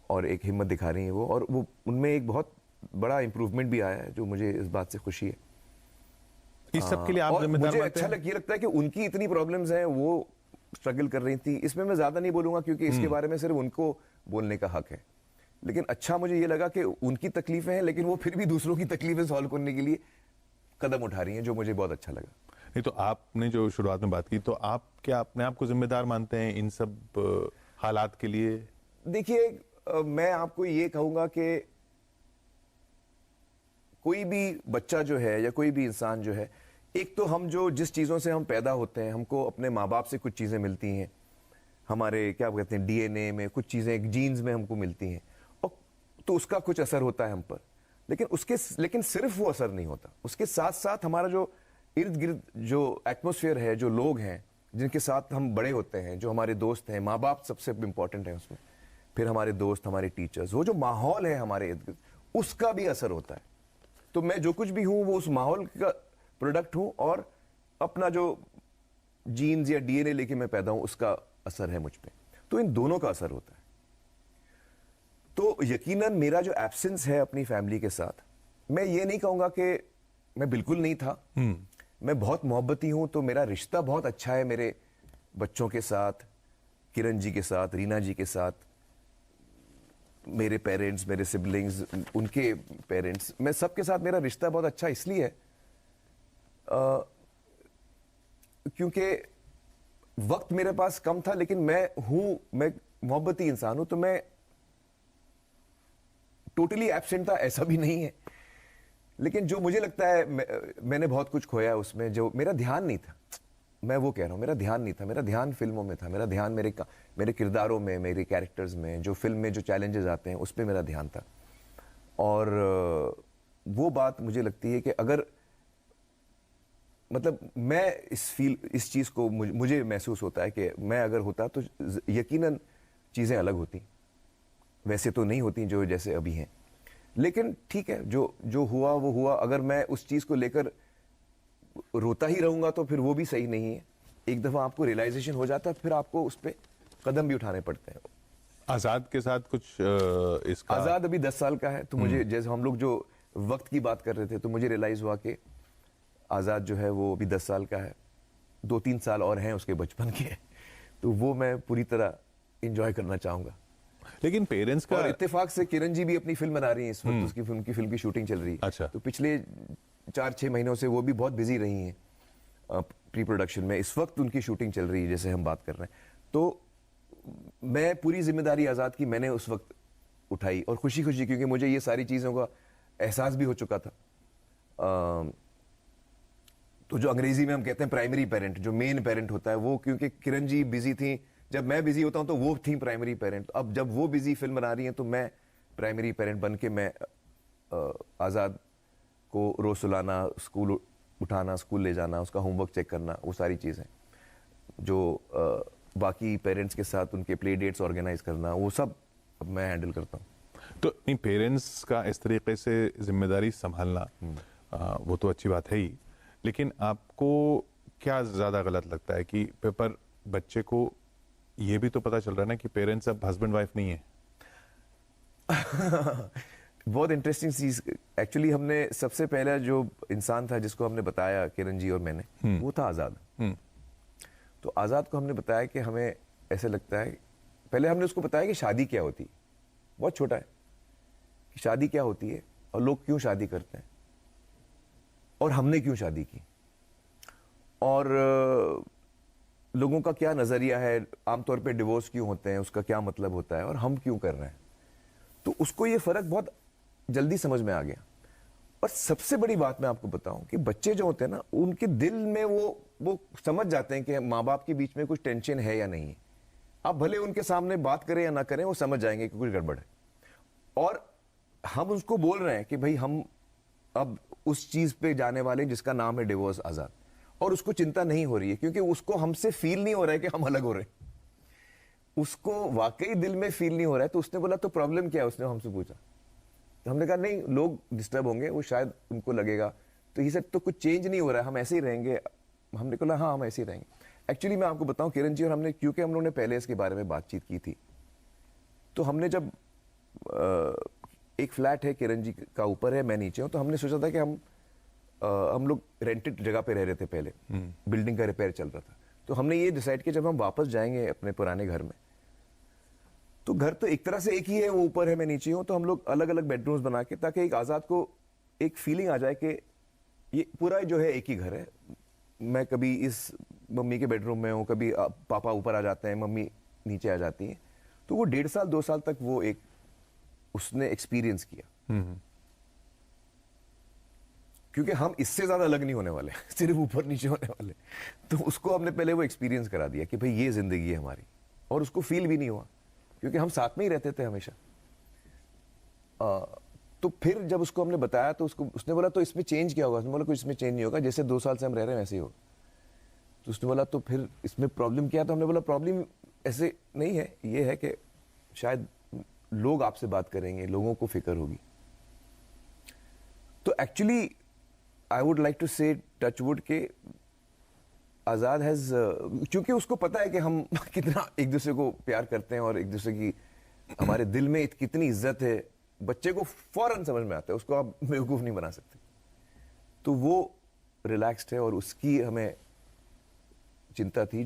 Speaker 2: और एक हिम्मत दिखा रही है वो। और वो उनमें एक बहुत बड़ा इंप्रूवमेंट भी आया है, जो मुझे इस बात से खुशी है।
Speaker 1: इस सब के लिए आप जिम्मेदार
Speaker 2: मुझे
Speaker 1: मानते
Speaker 2: अच्छा
Speaker 1: हैं?
Speaker 2: ये लगता है कि उनकी इतनी प्रॉब्लम्स हैं, वो स्ट्रगल कर रही थी। इसमें मैं ज्यादा नहीं बोलूंगा, क्योंकि इसके बारे में सिर्फ उनको बोलने का हक है। लेकिन अच्छा मुझे ये लगा कि उनकी तकलीफें हैं, लेकिन वो फिर भी दूसरों की तकलीफें सॉल्व करने के लिए कदम उठा रही हैं, जो मुझे बहुत अच्छा लगा।
Speaker 1: नहीं तो आपने जो शुरुआत में बात की, तो आप क्या अपने आप को जिम्मेदार मानते हैं इन सब हालात के लिए?
Speaker 2: देखिए, मैं आपको ये कहूंगा कि कोई भी बच्चा जो है या कोई भी इंसान जो है, एक तो हम जो जिस चीज़ों से हम पैदा होते हैं, हमको अपने माँ बाप से कुछ चीज़ें मिलती हैं, हमारे क्या कहते हैं डीएनए में कुछ चीज़ें जीन्स में हमको मिलती हैं, और तो उसका कुछ असर होता है हम पर। लेकिन सिर्फ वो असर नहीं होता, उसके साथ साथ हमारा जो इर्द गिर्द जो एटमॉस्फेयर है, जो लोग हैं जिनके साथ हम बड़े होते हैं, जो हमारे दोस्त हैं, माँ बाप सबसे इंपॉर्टेंट है उसमें, फिर हमारे दोस्त, हमारे टीचर्स, वो जो माहौल है हमारे इर्द गिर्द, उसका भी असर होता है। तो मैं जो कुछ भी हूं वो उस माहौल का प्रोडक्ट हूं, और अपना जो जीन्स या डीएनए लेके मैं पैदा हूं उसका असर है मुझ पे। तो इन दोनों का असर होता है। तो यकीनन मेरा जो एब्सेंस है अपनी फैमिली के साथ, मैं ये नहीं कहूंगा कि मैं बिल्कुल नहीं था। मैं बहुत मोहब्बती हूं, तो मेरा रिश्ता बहुत अच्छा है मेरे बच्चों के साथ, किरण जी के साथ, रीना जी के साथ, मेरे पेरेंट्स, मेरे सिबलिंग्स, उनके पेरेंट्स, मैं सबके साथ मेरा रिश्ता बहुत अच्छा इसलिए है क्योंकि वक्त मेरे पास कम था, लेकिन मैं मोहब्बती इंसान हूं, तो मैं टोटली एब्सेंट था ऐसा भी नहीं है। लेकिन जो मुझे लगता है मैंने बहुत कुछ खोया उसमें, जो मेरा ध्यान नहीं था, मैं वो कह रहा हूं, मेरा ध्यान नहीं था। मेरा ध्यान फिल्मों में था, मेरा ध्यान मेरे किरदारों में, मेरे कैरेक्टर्स में, जो फिल्म में जो चैलेंजेस आते हैं उस पर मेरा ध्यान था। और वो बात मुझे लगती है कि अगर मतलब मैं इस चीज़ को मुझे महसूस होता है कि मैं अगर होता तो यकीनन चीज़ें अलग होती, वैसे तो नहीं होती जो जैसे अभी हैं। लेकिन ठीक है, जो हुआ वो हुआ। अगर मैं उस चीज़ को लेकर रोता ही रहूंगा तो फिर वो भी सही नहीं है। एक दफ़ा आपको रियलाइजेशन हो जाता है, फिर आपको उस पर कदम भी उठाने पड़ते हैं।
Speaker 1: आजाद के साथ कुछ इसका?
Speaker 2: आजाद अभी 10 साल का है, तो मुझे जैसे हम लोग जो वक्त की बात कर रहे थे, तो मुझे रियलाइज हुआ कि आजाद जो है वो अभी 10 साल का है, 2-3 साल और हैं उसके बचपन के, तो वो मैं पूरी तरह इंजॉय करना चाहूंगा।
Speaker 1: लेकिन पेरेंट्स का,
Speaker 2: और इत्तेफाक से किरण जी भी अपनी फिल्म बना रही हैं इस वक्त, उसकी फिल्म की शूटिंग चल रही है।
Speaker 1: अच्छा।
Speaker 2: तो पिछले 4-6 महीनों से वो भी बहुत बिजी रही हैं प्री प्रोडक्शन में। इस वक्त उनकी शूटिंग चल रही है जैसे हम बात कर रहे हैं। तो मैं पूरी जिम्मेदारी आजाद की मैंने उस वक्त उठाई, और खुशी खुशी, क्योंकि मुझे ये सारी चीजों का एहसास भी हो चुका था। तो जो अंग्रेजी में हम कहते हैं प्राइमरी पेरेंट, जो मेन पेरेंट होता है वो, क्योंकि किरण जी बिजी थी, जब मैं बिजी होता हूं तो वो थी प्राइमरी पेरेंट। अब जब वो बिजी फिल्म बना रही हैं तो मैं प्राइमरी पेरेंट बन के मैं आजाद को रोज सुलाना, स्कूल उठाना, स्कूल ले जाना, उसका होमवर्क चेक करना, वो सारी चीजें जो बाकी पेरेंट्स के साथ उनके प्ले डेट्स ऑर्गेनाइज करना, वो सब अब मैं हैंडल करता हूँ।
Speaker 1: तो नहीं, पेरेंट्स का इस तरीके से जिम्मेदारी संभालना वो तो अच्छी बात है ही, लेकिन आपको क्या ज्यादा गलत लगता है कि पेपर बच्चे को ये भी तो पता चल रहा है ना कि पेरेंट्स अब हस्बैंड वाइफ नहीं है?
Speaker 2: बहुत इंटरेस्टिंग चीज, एक्चुअली हमने सबसे पहला जो इंसान था जिसको हमने बताया, किरण जी और मैंने, वो था आजाद। तो आजाद को हमने बताया कि हमें ऐसे लगता है, पहले हमने उसको बताया कि शादी क्या होती है, बहुत छोटा है, कि शादी क्या होती है और लोग क्यों शादी करते हैं और हमने क्यों शादी की, और लोगों का क्या नजरिया है, आमतौर पे डिवोर्स क्यों होते हैं, उसका क्या मतलब होता है, और हम क्यों कर रहे हैं। तो उसको ये फर्क बहुत जल्दी समझ में आ गया। और सबसे बड़ी बात मैं आपको बताऊं कि बच्चे जो होते हैं ना, उनके दिल में वो समझ जाते हैं कि माँ बाप के बीच में कुछ टेंशन है या नहीं है। आप भले उनके सामने बात करें या ना करें, वो समझ जाएंगे कि कुछ गड़बड़ है। और हम उसको बोल रहे हैं कि भाई हम अब उस चीज पे जाने वाले जिसका नाम है डिवोर्स, आजाद, और उसको चिंता नहीं हो रही है, क्योंकि उसको हमसे फील नहीं हो रहा है कि हम अलग हो रहे हैं। उसको वाकई दिल में फील नहीं हो रहा है। तो उसने बोला तो प्रॉब्लम क्या है, उसने हमसे पूछा। तो हमने कहा नहीं, लोग डिस्टर्ब होंगे, वो शायद उनको लगेगा। तो ये सब तो कुछ चेंज नहीं हो रहा है, हम ऐसे ही रहेंगे। हमने कहा हाँ, हम ऐसे ही रहेंगे। एक्चुअली मैं आपको बताऊं, किरण जी और हमने, क्योंकि हम लोगों ने पहले इसके बारे में बातचीत की थी, तो हमने जब एक फ्लैट है किरण जी का ऊपर है, मैं नीचे हूं, तो हमने सोचा था कि हम लोग रेंटेड जगह पे रह रहे थे पहले, बिल्डिंग का रिपेयर चल रहा था। तो हमने ये डिसाइड किया जब हम वापस जाएंगे अपने पुराने घर में, तो घर तो एक तरह से एक ही है, वो ऊपर है मैं नीचे हूँ, तो हम लोग अलग अलग बेडरूम्स बना के, ताकि एक आज़ाद को एक फीलिंग आ जाए कि ये पूरा जो है एक ही घर है। मैं कभी इस मम्मी के बेडरूम में हूँ, कभी पापा ऊपर आ जाते हैं, मम्मी नीचे आ जाती है। तो वो 1.5 साल 2 साल तक वो एक उसने एक्सपीरियंस किया, क्योंकि हम इससे ज्यादा अलग नहीं होने वाले सिर्फ ऊपर नीचे होने वाले। तो उसको हमने पहले वो एक्सपीरियंस करा दिया कि भाई ये जिंदगी है हमारी, और उसको फील भी नहीं हुआ क्योंकि हम साथ में ही रहते थे हमेशा। तो फिर जब उसको हमने बताया तो उसने बोला तो इसमें चेंज क्या होगा? उसने बोला कुछ इसमें चेंज नहीं होगा, जैसे 2 साल से हम रह रहे हैं वैसे ही होगा। तो उसने बोला तो फिर इसमें प्रॉब्लम क्या है? तो हमने बोला प्रॉब्लम ऐसे नहीं है, ये है कि शायद लोग आपसे बात करेंगे, लोगों को फिक्र होगी। तो actually I would like to say touchwood के आज़ाद हैज, क्योंकि उसको पता है कि हम कितना एक दूसरे को प्यार करते हैं और एक दूसरे की हमारे दिल में कितनी इज्जत है, बच्चे को फौरन समझ में आता है, उसको आप बेवकूफ़ नहीं बना सकते। तो वो रिलैक्स्ड है और उसकी हमें चिंता थी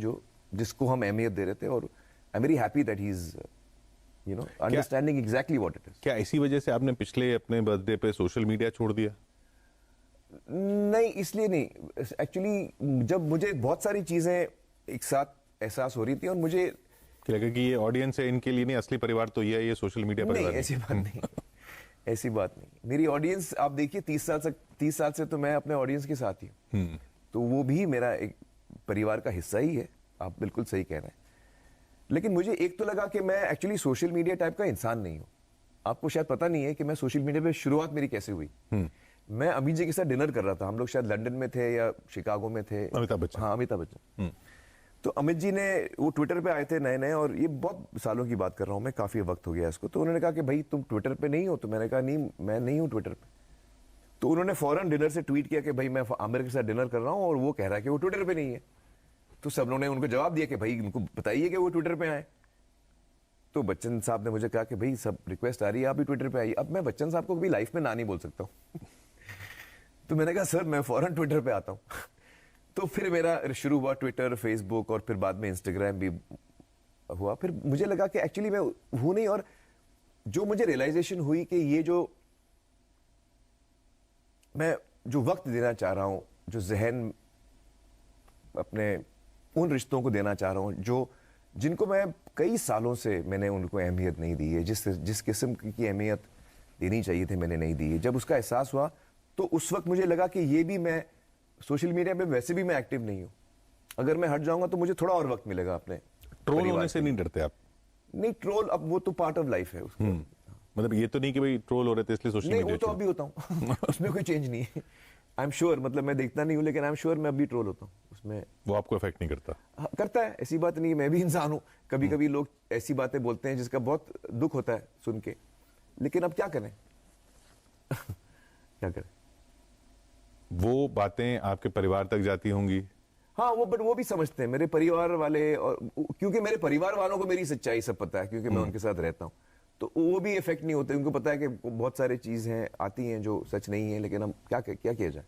Speaker 2: जिसको हम अहमियत दे रहे थे, और I am very happy that he is understanding exactly what it is.
Speaker 1: क्या इसी वजह से आपने पिछले अपने बर्थडे पे सोशल मीडिया छोड़ दिया?
Speaker 2: नहीं, इसलिए नहीं। एक्चुअली जब मुझे बहुत सारी चीजें एक साथ एहसास हो रही थी और मुझे
Speaker 1: लगा कि ये ऑडियंस है, इनके लिए नहीं, असली परिवार तो ये सोशल मीडिया परिवार
Speaker 2: नहीं, ऐसी बात नहीं ऐसी बात नहीं। मेरी ऑडियंस आप देखिए 30 साल से तो मैं अपने ऑडियंस के साथ ही हूँ, तो वो भी मेरा एक परिवार का हिस्सा ही है। आप बिल्कुल सही कह रहे हैं। लेकिन मुझे एक तो लगा कि मैं एक्चुअली सोशल मीडिया टाइप का इंसान नहीं हूँ। आपको शायद पता नहीं है कि मैं सोशल मीडिया पे शुरुआत मेरी कैसे हुई। मैं अमित जी के साथ डिनर कर रहा था, हम लोग शायद लंदन में थे या शिकागो में थे।
Speaker 1: अमिताभ बच्चन।
Speaker 2: हाँ, अमिताभ बच्चन। तो अमित जी ने वो ट्विटर पे आए थे नए नए, और ये बहुत सालों की बात कर रहा हूँ मैं, काफी वक्त हो गया इसको। तो उन्होंने कहा कि भाई तुम ट्विटर पे नहीं हो? तो मैंने कहा नहीं, मैं नहीं हूँ ट्विटर पे। तो उन्होंने फौरन डिनर से ट्वीट किया कि भाई मैं आमिर के साथ डिनर कर रहा हूँ और वो कह रहा है कि वो ट्विटर पे नहीं है। तो सब लोगों ने उनको जवाब दिया कि भाई उनको बताइए कि वो ट्विटर पे आए। तो बच्चन साहब ने मुझे कहा कि भाई सब रिक्वेस्ट आ रही है, आप भी ट्विटर पे आइए। अब मैं बच्चन साहब को कभी लाइफ में ना नहीं बोल सकता हूँ तो मैंने कहा सर मैं फौरन ट्विटर पे आता हूँ तो फिर मेरा शुरू हुआ ट्विटर, फेसबुक, और फिर बाद में इंस्टाग्राम भी हुआ। फिर मुझे लगा कि एक्चुअली मैं हूं नहीं, और जो मुझे रियलाइजेशन हुई कि ये जो मैं जो वक्त देना चाह रहा हूं, जो जहन अपने उन रिश्तों को देना चाह रहा हूं जिनको मैं कई सालों से मैंने उनको अहमियत नहीं दी है, जिस किस्म की अहमियत देनी चाहिए थी मैंने नहीं दी है। जब उसका एहसास हुआ तो उस वक्त मुझे लगा कि ये भी मैं सोशल मीडिया पे वैसे भी मैं एक्टिव नहीं हूं, अगर मैं हट जाऊंगा तो मुझे थोड़ा और वक्त मिलेगा अपने
Speaker 1: ट्रोल होने से नहीं डरते आप?
Speaker 2: नहीं, ट्रोल अब वो तो पार्ट ऑफ लाइफ है उसको।
Speaker 1: मतलब ये तो नहीं कि भाई ट्रोल हो रहे थे इसलिए सोशल
Speaker 2: नहीं,
Speaker 1: मीडिया
Speaker 2: वो तो अभी होता हूँ उसमें कोई चेंज नहीं है। आई एम श्योर, मतलब मैं देखता नहीं हूँ लेकिन आई एम श्योर मैं अभी ट्रोल होता हूँ उसमें।
Speaker 1: वो आपको इफेक्ट नहीं करता?
Speaker 2: हाँ, करता है, ऐसी बात नहीं है, मैं भी इंसान हूँ। कभी कभी लोग ऐसी बातें बोलते हैं जिसका बहुत दुख होता है सुन के, लेकिन अब क्या करें क्या करें।
Speaker 1: वो बातें आपके परिवार तक जाती होंगी?
Speaker 2: हाँ, वो भी समझते हैं मेरे परिवार वाले, और क्योंकि मेरे परिवार वालों को मेरी सच्चाई सब पता है, क्योंकि मैं उनके साथ रहता हूँ, तो वो भी इफेक्ट नहीं होते। उनको पता है कि बहुत सारी चीजें आती हैं जो सच नहीं है, लेकिन हम क्या किया जाए,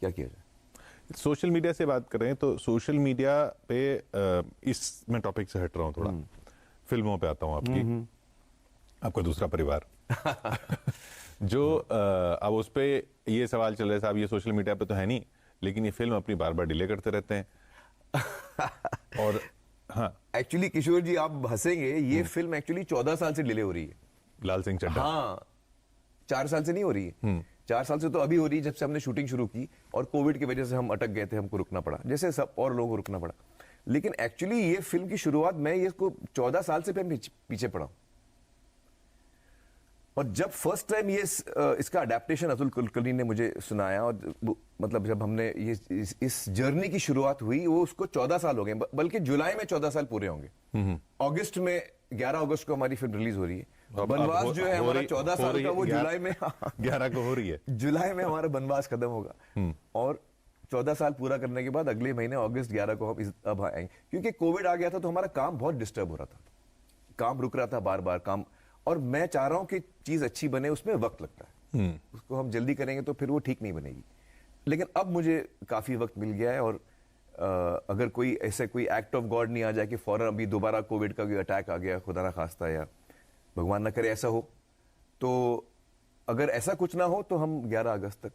Speaker 2: क्या किया जाए।
Speaker 1: सोशल मीडिया से बात कर रहे हैं तो सोशल मीडिया पे इस मैं टॉपिक से हट रहा हूँ थोड़ा, फिल्मों पे आता हूँ आपकी, आपका दूसरा परिवार जो अब उस पे ये सवाल चल रहा है, साहब ये सोशल मीडिया पे तो है नहीं, लेकिन ये फिल्म अपनी बार बार डिले करते रहते हैं और हाँ,
Speaker 2: एक्चुअली किशोर जी आप हंसेंगे, ये फिल्म एक्चुअली 14 साल से डिले हो रही है।
Speaker 1: लाल सिंह चड्ढा?
Speaker 2: हाँ, 4 साल से नहीं हो रही है। 4 साल से तो अभी हो रही है जब से हमने शूटिंग शुरू की, और कोविड की वजह से हम अटक गए थे, हमको रुकना पड़ा, जैसे सब और लोगों को रुकना पड़ा। लेकिन एक्चुअली ये फिल्म की शुरुआत मैं इसको 14 साल से पीछे पड़ा हूं। और जब फर्स्ट टाइम ये इसका अडेप्टेशन अतुल कुलकर्णी ने मुझे सुनाया, और मतलब जब हमने ये इस जर्नी की शुरुआत हुई, वो उसको 14 साल हो गए, बल्कि जुलाई में 14 साल पूरे होंगे। अगस्त में 11 अगस्त को हमारी फिल्म रिलीज हो रही है। बनवास जो है हमारा 14 साल का, वो जुलाई में
Speaker 1: 11 को हो रही है।
Speaker 2: जुलाई में हमारा बनवास खत्म होगा, और 14 साल पूरा करने के बाद अगले महीने अगस्त 11 को हम अब आएंगे। क्योंकि कोविड आ गया था तो हमारा काम बहुत डिस्टर्ब हो रहा था, काम रुक रहा था बार बार काम, और मैं चाह रहा हूं कि चीज अच्छी बने, उसमें वक्त लगता है। उसको हम जल्दी करेंगे तो फिर वो ठीक नहीं बनेगी। लेकिन अब मुझे काफी वक्त मिल गया है, और अगर कोई ऐसे कोई एक्ट ऑफ गॉड नहीं आ जाए कि फौरन अभी दोबारा कोविड का कोई अटैक आ गया, खुदा ना खास्ता, या भगवान ना करे ऐसा हो, तो अगर ऐसा कुछ ना हो तो हम 11 अगस्त तक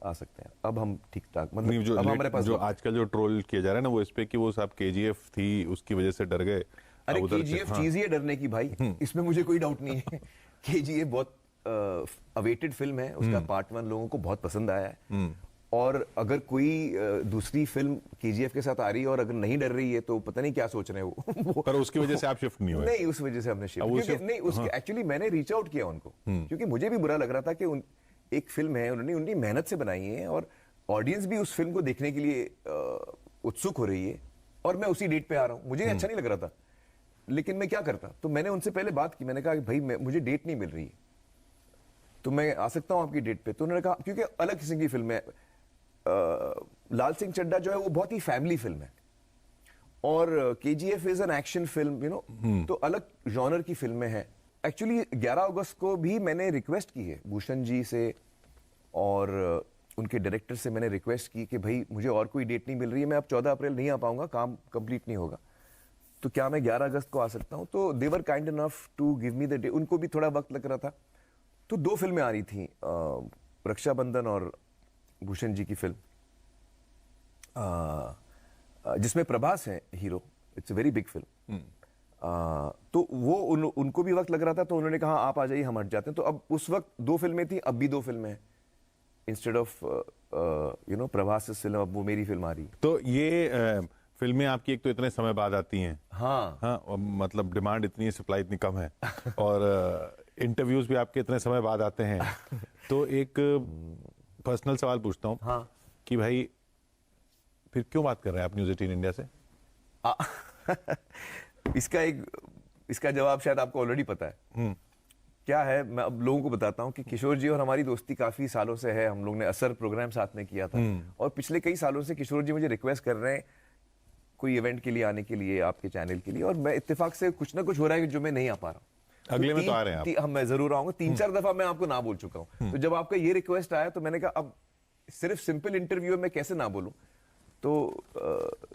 Speaker 2: आ सकते हैं। अब हम ठीक ठाक,
Speaker 1: नहीं,
Speaker 2: मतलब अब हमारे पास
Speaker 1: जो आजकल जो ट्रोल किया जा रहा है ना वो इस पे कि वो साहब केजीएफ थी उसकी वजह से डर गए।
Speaker 2: अरे
Speaker 1: अब उधर से-
Speaker 2: केजीएफ
Speaker 1: हाँ।
Speaker 2: चीज ही है डरने की भाई, इसमें मुझे कोई डाउट नहीं है। केजीएफ बहुत अवेटेड फिल्म है, उसका पार्ट 1 लोगों को बहुत पसंद आया है, और अगर कोई दूसरी फिल्म केजीएफ के साथ आ रही है और अगर नहीं डर रही है तो पता नहीं क्या सोच रहे हैं वो।
Speaker 1: पर उसकी वजह से आप शिफ्ट नहीं हुए?
Speaker 2: नहीं, उस वजह से हमने शिफ्ट,
Speaker 1: अब वो
Speaker 2: क्योंकि
Speaker 1: shift-
Speaker 2: नहीं उसके एक्चुअली मैंने रीच आउट किया उनको, क्योंकि मुझे भी बुरा लग रहा था कि एक फिल्म है, उन्होंने उनकी मेहनत से बनाई है और ऑडियंस भी उस फिल्म को देखने के लिए उत्सुक हो रही है, और मैं उसी डेट पे आ रहा हूं, मुझे अच्छा नहीं लग रहा था, लेकिन मैं क्या करता। तो मैंने उनसे पहले बात की, मैंने कहा कि भाई मुझे डेट नहीं मिल रही है, तो मैं आ सकता हूं आपकी डेट पे? तो उन्होंने कहा, क्योंकि अलग किस्म की फिल्म है, लाल सिंह चड्ढा जो है वो बहुत ही फैमिली फिल्म है, और KGF is an action film, you know, तो अलग जॉनर की फिल्में हैं। एक्चुअली 11 अगस्त को भी मैंने रिक्वेस्ट की है भूषण जी से और उनके डायरेक्टर से, मैंने रिक्वेस्ट की कि भाई मुझे और कोई डेट नहीं मिल रही है, मैं अब 14 अप्रैल नहीं आ पाऊंगा, काम कंप्लीट नहीं होगा, तो क्या मैं 11 अगस्त को आ सकता हूं? तो they were kind enough to give me the day. उनको भी थोड़ा वक्त लग रहा था, तो 2 फिल्में आ रही थी, रक्षाबंधन और भूषण जी की फिल्म, जिसमें प्रभास है hero, it's a very big film. तो वो उनको भी वक्त लग रहा था, तो उन्होंने कहा आप आ जाइए, हम हट जाते हैं। तो अब उस वक्त 2 फिल्में थी, अब भी 2 फिल्में हैं, instead of you know Prabhas film, अब वो मेरी फिल्म आ रही है।
Speaker 1: तो ये फिल्में आपकी एक तो इतने समय बाद आती हैं,
Speaker 2: हाँ
Speaker 1: हाँ, और मतलब डिमांड इतनी है, सप्लाई इतनी कम है, और इंटरव्यूज भी आपके इतने समय बाद आते हैं, तो एक पर्सनल सवाल पूछता हूँ,
Speaker 2: हाँ
Speaker 1: कि भाई फिर क्यों बात कर रहे हैं आप न्यूज़ 18 इंडिया से?
Speaker 2: इसका जवाब शायद आपको ऑलरेडी पता है। क्या है, मैं अब लोगों को बताता हूँ कि किशोर जी और हमारी दोस्ती काफी सालों से है। हम लोग ने असर प्रोग्राम साथ में किया था, और पिछले कई सालों से किशोर जी मुझे रिक्वेस्ट कर रहे हैं कोई इवेंट के लिए आने के लिए, आपके चैनल के लिए, और मैं इत्तेफाक से कुछ ना कुछ हो रहा है जो मैं नहीं आ पा रहा हूँ।
Speaker 1: अगले में तो आ रहे हैं आप।
Speaker 2: हम मैं जरूर आऊंगा, 3-4 दफा मैं आपको ना बोल चुका हूँ। तो जब आपका ये रिक्वेस्ट आया तो मैंने कहा अब सिर्फ सिंपल इंटरव्यू में कैसे ना बोलूं, तो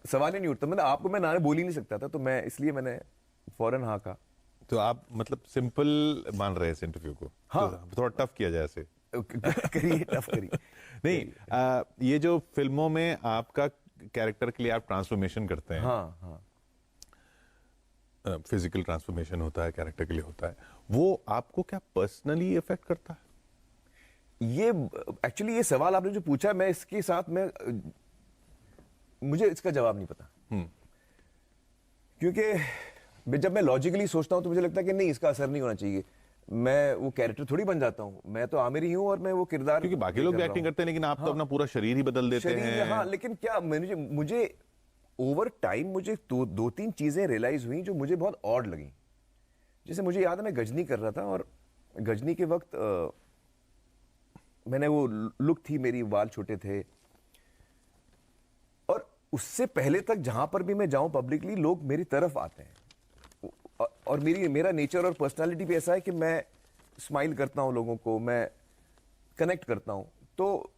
Speaker 2: सवाल ही नहीं उठता। मतलब आपको मैं ना बोल ही नहीं सकता था, तो मैं इसलिए मैंने फौरन हाँ कहा।
Speaker 1: तो आप मतलब सिंपल मान रहे हैं इस इंटरव्यू को?
Speaker 2: हाँ।
Speaker 1: तो थोड़ा टफ किया जाए ऐसे।
Speaker 2: करिए, टफ करिए।
Speaker 1: नहीं, ये जो फिल्मों में आपका कैरेक्टर के लिए आप ट्रांसफॉर्मेशन करते हैं,
Speaker 2: हाँ हाँ,
Speaker 1: फिजिकल ट्रांसफॉर्मेशन होता है, कैरेक्टर के लिए होता है, वो आपको क्या पर्सनली इफेक्ट करता है?
Speaker 2: ये एक्चुअली ये सवाल आपने जो पूछा, मैं इसके साथ में मुझे इसका जवाब नहीं पता, क्योंकि जब मैं लॉजिकली सोचता हूं तो मुझे लगता है कि नहीं, इसका असर नहीं होना चाहिए। मैं वो कैरेक्टर थोड़ी बन जाता हूँ, मैं तो आमिर ही हूँ और मैं वो किरदार,
Speaker 1: क्योंकि बाकी लोग भी एक्टिंग करते हैं, लेकिन आप तो अपना पूरा शरीर ही बदल देते हैं।
Speaker 2: हाँ, लेकिन क्या मुझे ओवर टाइम मुझे 2-3 चीजें रियलाइज हुई जो मुझे बहुत ऑड लगी। जैसे मुझे याद है मैं गजनी कर रहा था, और गजनी के वक्त मैंने वो लुक थी, मेरी बाल छोटे थे, और उससे पहले तक जहां पर भी मैं जाऊं पब्लिकली लोग मेरी तरफ आते हैं, और मेरा नेचर और पर्सनालिटी भी ऐसा है कि मैं स्माइल करता हूं लोगों को, मैं कनेक्ट करता हूं। तो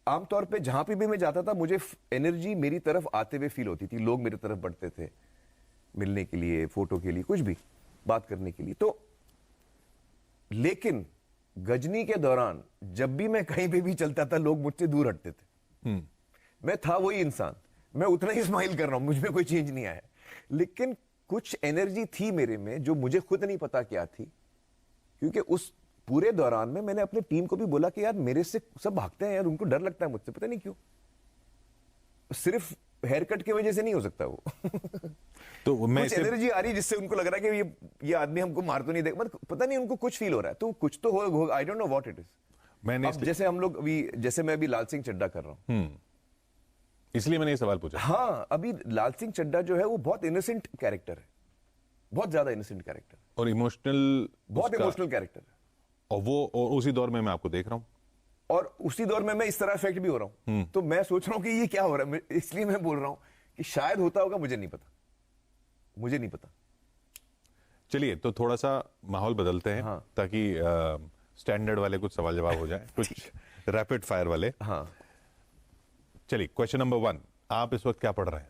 Speaker 2: आमतौर पे जहां पे भी मैं जाता था मुझे एनर्जी मेरी तरफ आते हुए फील होती थी, लोग मेरी तरफ बढ़ते थे मिलने के लिए, फोटो के लिए, कुछ भी बात करने के लिए। तो लेकिन गजनी के दौरान जब भी मैं कहीं पे भी चलता था लोग मुझसे दूर हटते थे। मैं था वही इंसान, मैं उतना ही स्माइल कर रहा हूं, मुझ में कोई चेंज नहीं आया, लेकिन कुछ एनर्जी थी मेरे में जो मुझे खुद नहीं पता क्या थी। क्योंकि उस पूरे दौरान में मैंने अपने टीम को भी बोला कि यार मेरे से सब भागते हैं यार, उनको डर लगता है मुझसे, पता नहीं क्यों, सिर्फ हेयर कट की वजह से नहीं हो सकता वो।
Speaker 1: तो मैं
Speaker 2: कुछ एनर्जी आ रही है जिससे उनको लग रहा है कि ये आदमी हमको मार तो नहीं देगा, मतलब पता नहीं उनको कुछ फील हो रहा है, तो कुछ तो हो, I don't know what it is.
Speaker 1: मैंने
Speaker 2: जैसे हम लोग अभी, जैसे मैं अभी लाल सिंह चड्ढा कर रहा हूं,
Speaker 1: इसलिए मैंने ये सवाल पूछा।
Speaker 2: हाँ, अभी लाल सिंह चड्ढा जो है वो बहुत इनोसेंट कैरेक्टर है, बहुत ज्यादा इनोसेंट कैरेक्टर,
Speaker 1: और इमोशनल,
Speaker 2: बहुत इमोशनल कैरेक्टर है,
Speaker 1: और उसी दौर में मैं आपको देख रहा हूं,
Speaker 2: और उसी दौर में मैं इस तरह इफेक्ट भी हो रहा हूं। तो मैं सोच रहा हूं कि ये क्या हो रहा है, इसलिए मैं बोल रहा हूं कि शायद होता होगा, मुझे नहीं पता, मुझे नहीं पता।
Speaker 1: चलिए तो थोड़ा सा माहौल बदलते हैं,
Speaker 2: हाँ।
Speaker 1: ताकि स्टैंडर्ड वाले कुछ सवाल जवाब हो जाए, कुछ रैपिड फायर वाले।
Speaker 2: हाँ,
Speaker 1: चलिए, क्वेश्चन नंबर 1, आप इस वक्त क्या पढ़ रहे हैं?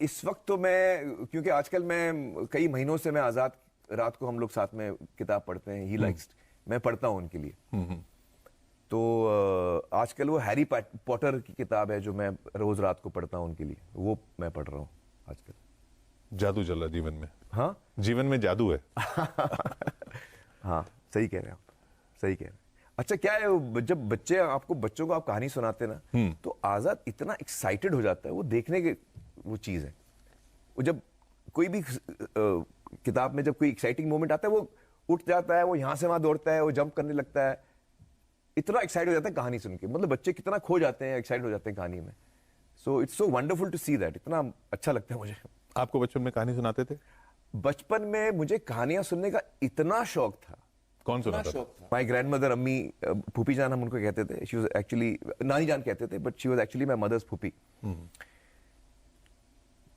Speaker 2: इस वक्त तो मैं, क्योंकि आजकल मैं कई महीनों से मैं आजाद, रात को हम लोग साथ में किताब पढ़ते हैं, ही लाइक्स, मैं पढ़ता हूं उनके लिए। तो आजकल वो हैरी पॉटर की किताब है जो मैं रोज रात को पढ़ता हूं उनके लिए, वो मैं पढ़ रहा हूं आजकल।
Speaker 1: जादू चल रहा है जीवन में।
Speaker 2: हाँ
Speaker 1: जीवन में जादू है।
Speaker 2: हाँ, सही कह रहे हैं आप, सही कह रहे हैं। अच्छा, क्या है जब बच्चों को आप कहानी सुनाते हैं ना, तो आजाद इतना एक्साइटेड हो जाता है, वो देखने के वो चीज है। वो जब कोई भी किताब में जब कोई एक्साइटिंग मोमेंट आता है, वो उठ जाता है, वो यहां से वहां दौड़ता है, वो जंप करने लगता है, इतना एक्साइट हो जाता है कहानी सुन के। मतलब बच्चे कितना खो जाते हैं, एक्साइट हो जाते हैं कहानी में। So it's so wonderful to see that, इतना अच्छा लगता है मुझे।
Speaker 1: आपको बचपन में कहानी सुनाते थे?
Speaker 2: बचपन में मुझे कहानियां सुनने का इतना शौक था।
Speaker 1: कौन सुनाता था?
Speaker 2: माई ग्रैंड मदर, अम्मी, फूफी जान हम उनको कहते थे। शी वाज एक्चुअली नानी जान कहते थे, but she was actually my mother's फूफी।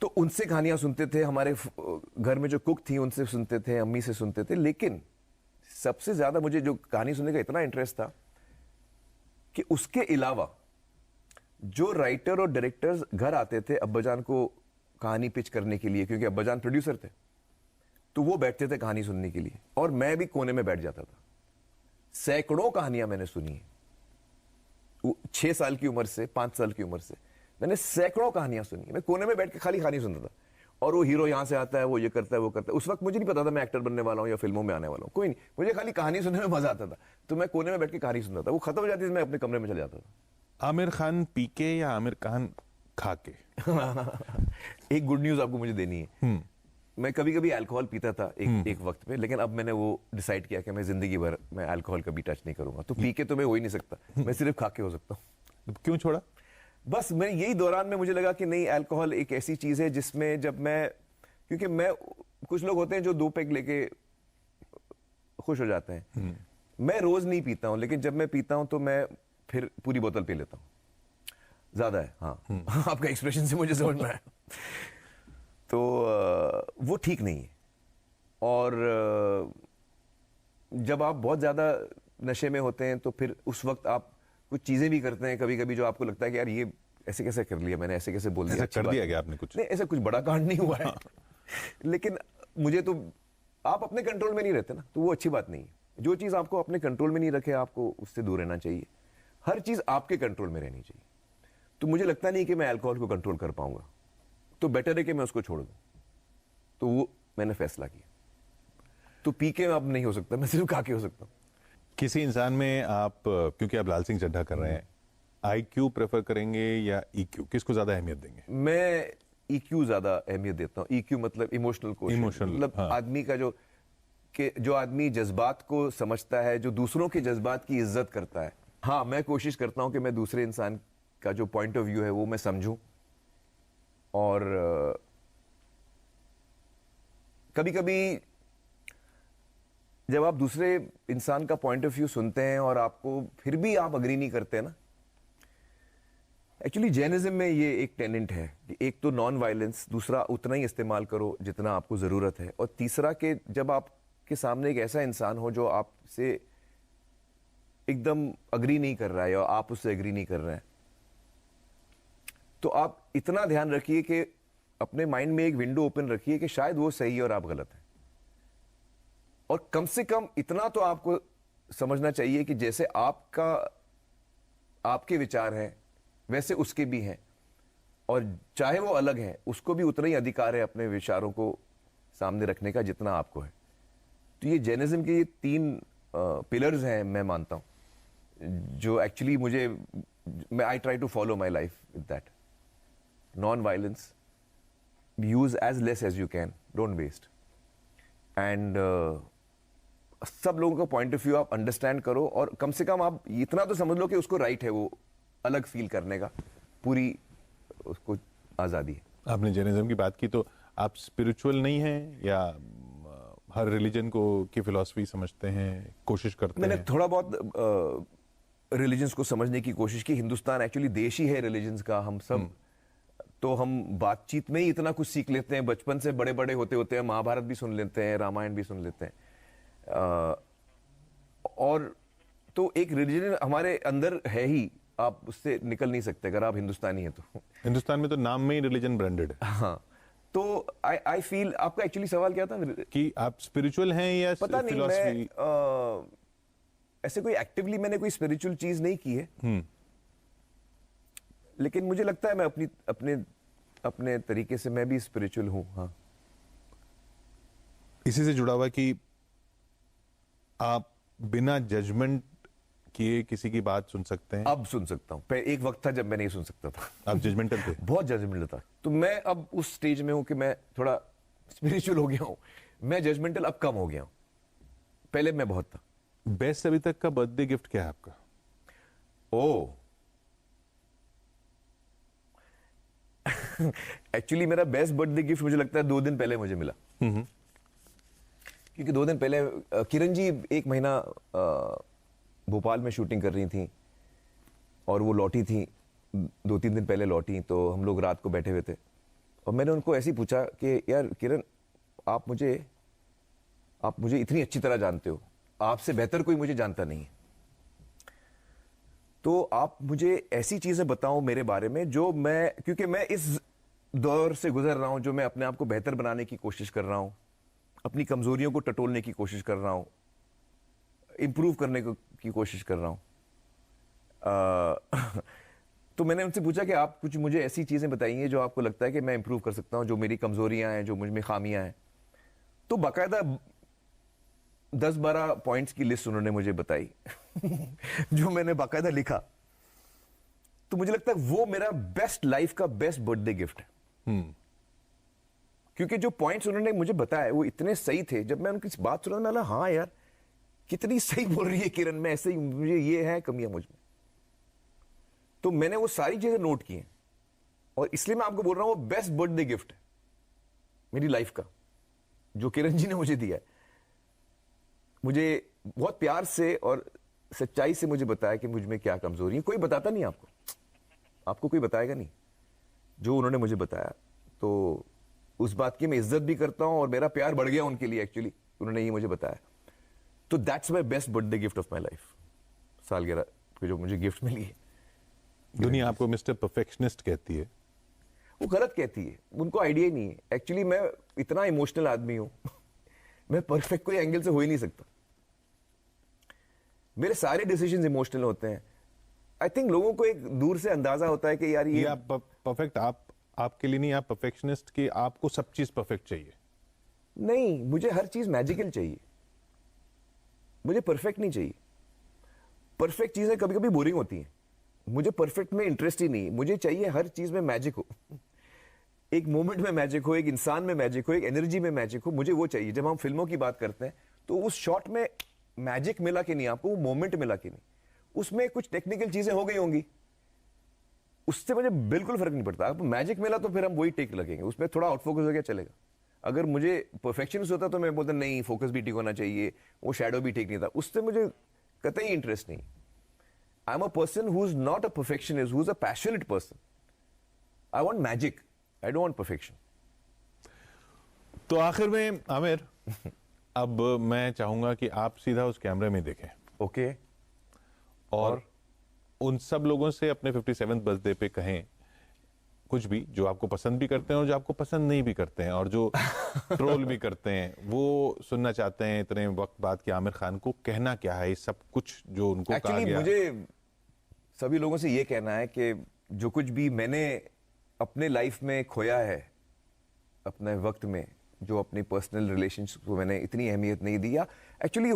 Speaker 2: तो उनसे कहानियां सुनते थे, हमारे घर में जो कुक थी उनसे सुनते थे, अम्मी से सुनते थे। लेकिन सबसे ज्यादा मुझे जो कहानी सुनने का इतना इंटरेस्ट था कि उसके अलावा जो राइटर और डायरेक्टर्स घर आते थे अब्बाजान को कहानी पिच करने के लिए, क्योंकि अब्बाजान प्रोड्यूसर थे, तो वो बैठते थे कहानी सुनने के लिए, और मैं भी कोने में बैठ जाता था। सैकड़ों कहानियां मैंने सुनी है 6 साल की उम्र से, 5 साल की उम्र से मैंने सैकड़ों कहानियां सुनी है। मैं कोने में बैठ के खाली कहानी सुनता था, और वो हीरो यहां से आता है, वो ये करता है, वो करता है। उस वक्त मुझे नहीं पता था मैं एक्टर बनने वाला हूं या फिल्मों में आने वाला हूं, कोई नहीं, मुझे खाली कहानी सुनने में मजा आता था। तो मैं कोने में बैठ के कहानी सुनता था, वो खत्म हो जाती थी, मैं अपने कमरे में चले जाता था।
Speaker 1: आमिर खान पी के या आमिर खान खा के?
Speaker 2: एक गुड न्यूज आपको मुझे देनी है। मैं कभी कभी अल्कोहल पीता था एक वक्त पे, लेकिन अब मैंने वो डिसाइड किया कि मैं जिंदगी भर मैं अल्कोहल कभी टच नहीं करूंगा। तो पी के तो मैं हो ही नहीं सकता, मैं सिर्फ खा के हो सकता हूँ।
Speaker 1: क्यों छोड़ा?
Speaker 2: बस मैं यही दौरान में मुझे लगा कि नहीं, अल्कोहल एक ऐसी चीज है जिसमें जब मैं, क्योंकि मैं, कुछ लोग होते हैं जो 2 पैग लेके खुश हो जाते हैं, मैं रोज नहीं पीता हूं, लेकिन जब मैं पीता हूं तो मैं फिर पूरी बोतल पी लेता हूं। ज्यादा है, हाँ। आपका एक्सप्रेशन से मुझे समझ में आया। तो वो ठीक नहीं है। और जब आप बहुत ज्यादा नशे में होते हैं तो फिर उस वक्त आप कुछ चीजें भी करते हैं कभी कभी जो आपको लगता है कि यार ये ऐसे कैसे कर लिया मैंने, ऐसे कैसे बोल दिया।
Speaker 1: ऐसा कर दिया क्या आपने कुछ?
Speaker 2: नहीं, ऐसा कुछ बड़ा कांड नहीं हुआ है। लेकिन मुझे तो, आप अपने कंट्रोल में नहीं रहते ना, तो वो अच्छी बात नहीं है। जो चीज आपको अपने कंट्रोल में नहीं रखे, आपको उससे दूर रहना चाहिए। हर चीज आपके कंट्रोल में रहनी चाहिए। तो मुझे लगता नहीं कि मैं अल्कोहल को कंट्रोल कर पाऊंगा, तो बेटर है कि मैं उसको छोड़ दूं। तो वो मैंने फैसला किया। तो पी के अब नहीं हो सकता, मैं सिर्फ खा के हो सकता हूं।
Speaker 1: किसी इंसान में आप, क्योंकि आप लाल सिंह चड्ढा कर रहे हैं, IQ प्रेफर करेंगे या EQ, किसको ज्यादा अहमियत देंगे?
Speaker 2: मैं EQ ज्यादा अहमियत देता हूं। EQ मतलब इमोशनल कोशेंट, मतलब
Speaker 1: हाँ।
Speaker 2: आदमी का जो आदमी जज्बात को समझता है, जो दूसरों के जज्बात की इज्जत करता है। हाँ, मैं कोशिश करता हूं कि मैं दूसरे इंसान का जो पॉइंट ऑफ व्यू है वो मैं समझूं, और कभी कभी जब आप दूसरे इंसान का पॉइंट ऑफ व्यू सुनते हैं और आपको फिर भी आप अग्री नहीं करते ना, एक्चुअली जैनिज्म में ये एक टेनेंट है कि एक तो नॉन वायलेंस, दूसरा उतना ही इस्तेमाल करो जितना आपको जरूरत है, और तीसरा कि जब आपके सामने एक ऐसा इंसान हो जो आपसे एकदम अग्री नहीं कर रहा है या आप उससे अग्री नहीं कर रहे हैं, तो आप इतना ध्यान रखिए कि अपने माइंड में एक विंडो ओपन रखिए कि शायद वो सही है और आप गलत हैं। और कम से कम इतना तो आपको समझना चाहिए कि जैसे आपके विचार हैं वैसे उसके भी हैं, और चाहे वो अलग हैं उसको भी उतना ही अधिकार है अपने विचारों को सामने रखने का जितना आपको है। तो ये जैनिज्म के ये 3 पिलर्स हैं, मैं मानता हूं, जो एक्चुअली मैं I try to follow my life with that. Non violence, use as less as you can, don't waste, and सब लोगों का पॉइंट ऑफ व्यू आप अंडरस्टैंड करो, और कम से कम आप इतना तो समझ लो कि उसको राइट है वो अलग फील करने का, पूरी उसको आजादी है।
Speaker 1: आपने जैनिज्म की बात की, तो आप स्पिरिचुअल नहीं हैं या हर रिलीजन को की फिलॉसफी समझते हैं, कोशिश करते हैं?
Speaker 2: मैंने थोड़ा बहुत रिलीजन्स को समझने की कोशिश की। हिंदुस्तान एक्चुअली देश ही है रिलीजन्स का। हम सब तो हम बातचीत में ही इतना कुछ सीख लेते हैं, बचपन से बड़े बड़े होते होते हैं महाभारत भी सुन लेते हैं, रामायण भी सुन लेते हैं, और तो एक रिलीजन हमारे अंदर है ही आप उससे निकल नहीं सकते अगर आप हिंदुस्तानी हैं तो।
Speaker 1: हिंदुस्तान में तो नाम में ही रिलीजन ब्रांडेड है
Speaker 2: हाँ, तो आई फील, आपका एक्चुअली सवाल क्या था?
Speaker 1: कि आप स्पिरिचुअल हैं या
Speaker 2: पता नहीं,
Speaker 1: फिलॉसफी?
Speaker 2: मैं ऐसे कोई एक्टिवली मैंने कोई स्पिरिचुअल चीज नहीं की है, लेकिन मुझे लगता है मैं अपनी अपने अपने तरीके से मैं भी स्पिरिचुअल हूं। हाँ,
Speaker 1: इसी से जुड़ा हुआ कि आप बिना जजमेंट किए किसी की बात सुन सकते हैं।
Speaker 2: अब सुन सकता हूं, एक वक्त था जब मैं नहीं सुन सकता था।
Speaker 1: आप जजमेंटल थे?
Speaker 2: बहुत जजमेंटल था। तो मैं अब उस स्टेज में हूं कि मैं थोड़ा स्पिरिचुअल हो गया हूं, मैं जजमेंटल अब कम हो गया हूं, पहले मैं बहुत था।
Speaker 1: बेस्ट अभी तक का बर्थडे गिफ्ट क्या है आपका?
Speaker 2: ओ एक्चुअली मेरा बेस्ट बर्थडे गिफ्ट मुझे लगता है 2 दिन पहले मुझे मिला। क्योंकि 2 दिन पहले किरण जी 1 महीना भोपाल में शूटिंग कर रही थी और वो लौटी थी 2-3 दिन पहले लौटी, तो हम लोग रात को बैठे हुए थे और मैंने उनको ऐसे ही पूछा कि यार किरण, आप मुझे इतनी अच्छी तरह जानते हो, आपसे बेहतर कोई मुझे जानता नहीं है, तो आप मुझे ऐसी चीजें बताओ मेरे बारे में जो क्योंकि मैं इस दौर से गुजर रहा हूं जो मैं अपने आप को बेहतर बनाने की कोशिश कर रहा हूं, अपनी कमजोरियों को टटोलने की कोशिश कर रहा हूं, इंप्रूव करने की कोशिश कर रहा हूं। तो मैंने उनसे पूछा कि आप कुछ मुझे ऐसी चीजें बताइए जो आपको लगता है कि मैं इंप्रूव कर सकता हूं, जो मेरी कमजोरियां हैं, जो मुझ में खामियां हैं। तो बाकायदा 10-12 पॉइंट्स की लिस्ट उन्होंने मुझे बताई जो मैंने बाकायदा लिखा। तो मुझे लगता है वो मेरा बेस्ट लाइफ का बेस्ट बर्थडे गिफ्ट है। क्योंकि जो पॉइंट्स उन्होंने मुझे बताए वो इतने सही थे, जब मैं उनकी बात सुना मैं हाँ यार कितनी सही बोल रही है किरण, मैं ऐसे ही, मुझे ये है कमियां मुझ में। तो मैंने वो सारी चीजें नोट की हैं और इसलिए मैं आपको बोल रहा हूं वो बेस्ट बर्थडे गिफ्ट है मेरी लाइफ का जो किरण जी ने मुझे दिया है। मुझे बहुत प्यार से और सच्चाई से मुझे बताया कि मुझ में क्या कमजोरी है। कोई बताता नहीं आपको कोई बताएगा नहीं जो उन्होंने मुझे बताया। तो उस बात की मैं इज्जत भी करता हूं और मेरा प्यार बढ़ गया उनके लिए एक्चुअली, उन्होंने ये मुझे बताया। तो that's my best birthday gift of my life, सालगिरह की जो मुझे गिफ्ट मिली है।
Speaker 1: दुनिया आपको मिस्टर परफेक्शनिस्ट कहती है,
Speaker 2: वो गलत कहती है, उनको आइडिया ही नहीं है। एक्चुअली मैं इतना इमोशनल आदमी हूं मैं परफेक्ट कोई एंगल से हो ही नहीं सकता, मेरे सारे डिसीजंस इमोशनल होते हैं। आई थिंक लोगों को एक दूर से अंदाजा होता है कि यार ये
Speaker 1: आप परफेक्ट, आपके लिए नहीं, आप परफेक्शनिस्ट की, आपको सब चीज परफेक्ट चाहिए।
Speaker 2: नहीं, मुझे हर चीज मैजिकल चाहिए, मुझे परफेक्ट नहीं चाहिए। परफेक्ट चीजें कभी कभी बोरिंग होती हैं, मुझे परफेक्ट में इंटरेस्ट ही नहीं। मुझे चाहिए हर चीज में मैजिक हो एक मोमेंट में मैजिक हो, एक इंसान में मैजिक हो, एक एनर्जी में मैजिक हो, मुझे वो चाहिए। जब हम फिल्मों की बात करते हैं तो उस शॉट में मैजिक मिला कि नहीं आपको, वो मोमेंट मिला कि नहीं, उसमें कुछ टेक्निकल चीजें हो गई होंगी, उससे मुझे बिल्कुल फर्क नहीं पड़ता। अब मैजिक मिला तो फिर हम वही टेक लगेंगे, उसमें थोड़ा आउट फोकस हो गया चलेगा। अगर मुझे परफेक्शन होता तो मैं बोलता नहीं फोकस भी ठीक होना चाहिए, वो शैडो भी ठीक नहीं था, उससे मुझे कतई इंटरेस्ट नहीं। I am a person who is not a perfectionist, who is a passionate person. I want magic, I don't want perfection.
Speaker 1: तो आखिर में आमिर अब मैं चाहूंगा कि आप सीधा उस कैमरे में देखें
Speaker 2: ओके
Speaker 1: और उन सब लोगों से अपने 57th बर्थडे पे कहें कुछ भी जो आपको पसंद भी करते हैं और जो आपको पसंद नहीं भी करते हैं और जो ट्रोल भी करते हैं, वो सुनना चाहते हैं इतने वक्त बाद कि आमिर खान को कहना क्या है इस सब कुछ जो उनको कहा गया।
Speaker 2: मुझे सभी लोगों से ये कहना है कि जो कुछ भी मैंने अपने लाइफ में खोया है अपने वक्त में, जो अपनी पर्सनल रिलेशनशिप को मैंने इतनी अहमियत नहीं दी, या एक्चुअली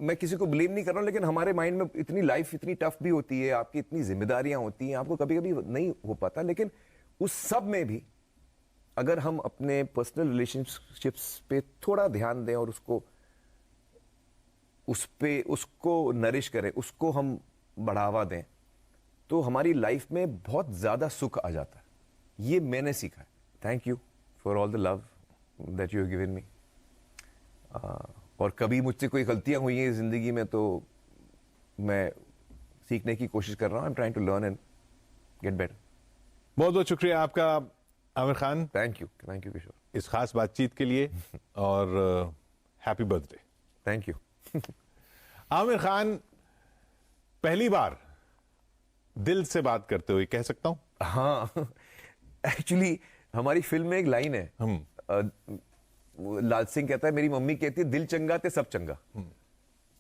Speaker 2: मैं किसी को ब्लेम नहीं कर रहा हूं, लेकिन हमारे माइंड में इतनी लाइफ इतनी टफ भी होती है, आपकी इतनी जिम्मेदारियां होती हैं, आपको कभी कभी नहीं हो पाता। लेकिन उस सब में भी अगर हम अपने पर्सनल रिलेशनशिप्स पे थोड़ा ध्यान दें और उसको नरिश करें, उसको हम बढ़ावा दें, तो हमारी लाइफ में बहुत ज्यादा सुख आ जाता है। ये मैंने सीखा है। Thank you for all the love that you have given me. और कभी मुझसे कोई गलतियां हुई हैं जिंदगी में तो मैं सीखने की कोशिश कर रहा हूं। I am trying to learn and get better.
Speaker 1: बहुत बहुत शुक्रिया आपका आमिर खान,
Speaker 2: थैंक यू किशोर,
Speaker 1: इस खास बातचीत के लिए और happy birthday.
Speaker 2: Thank you.
Speaker 1: Aamir Khan पहली बार दिल से बात करते हुए कह सकता हूं?
Speaker 2: हाँ, एक्चुअली हमारी फिल्म में एक लाइन है, वो लाल सिंह कहता है, मेरी मम्मी कहती है दिल चंगा ते सब चंगा।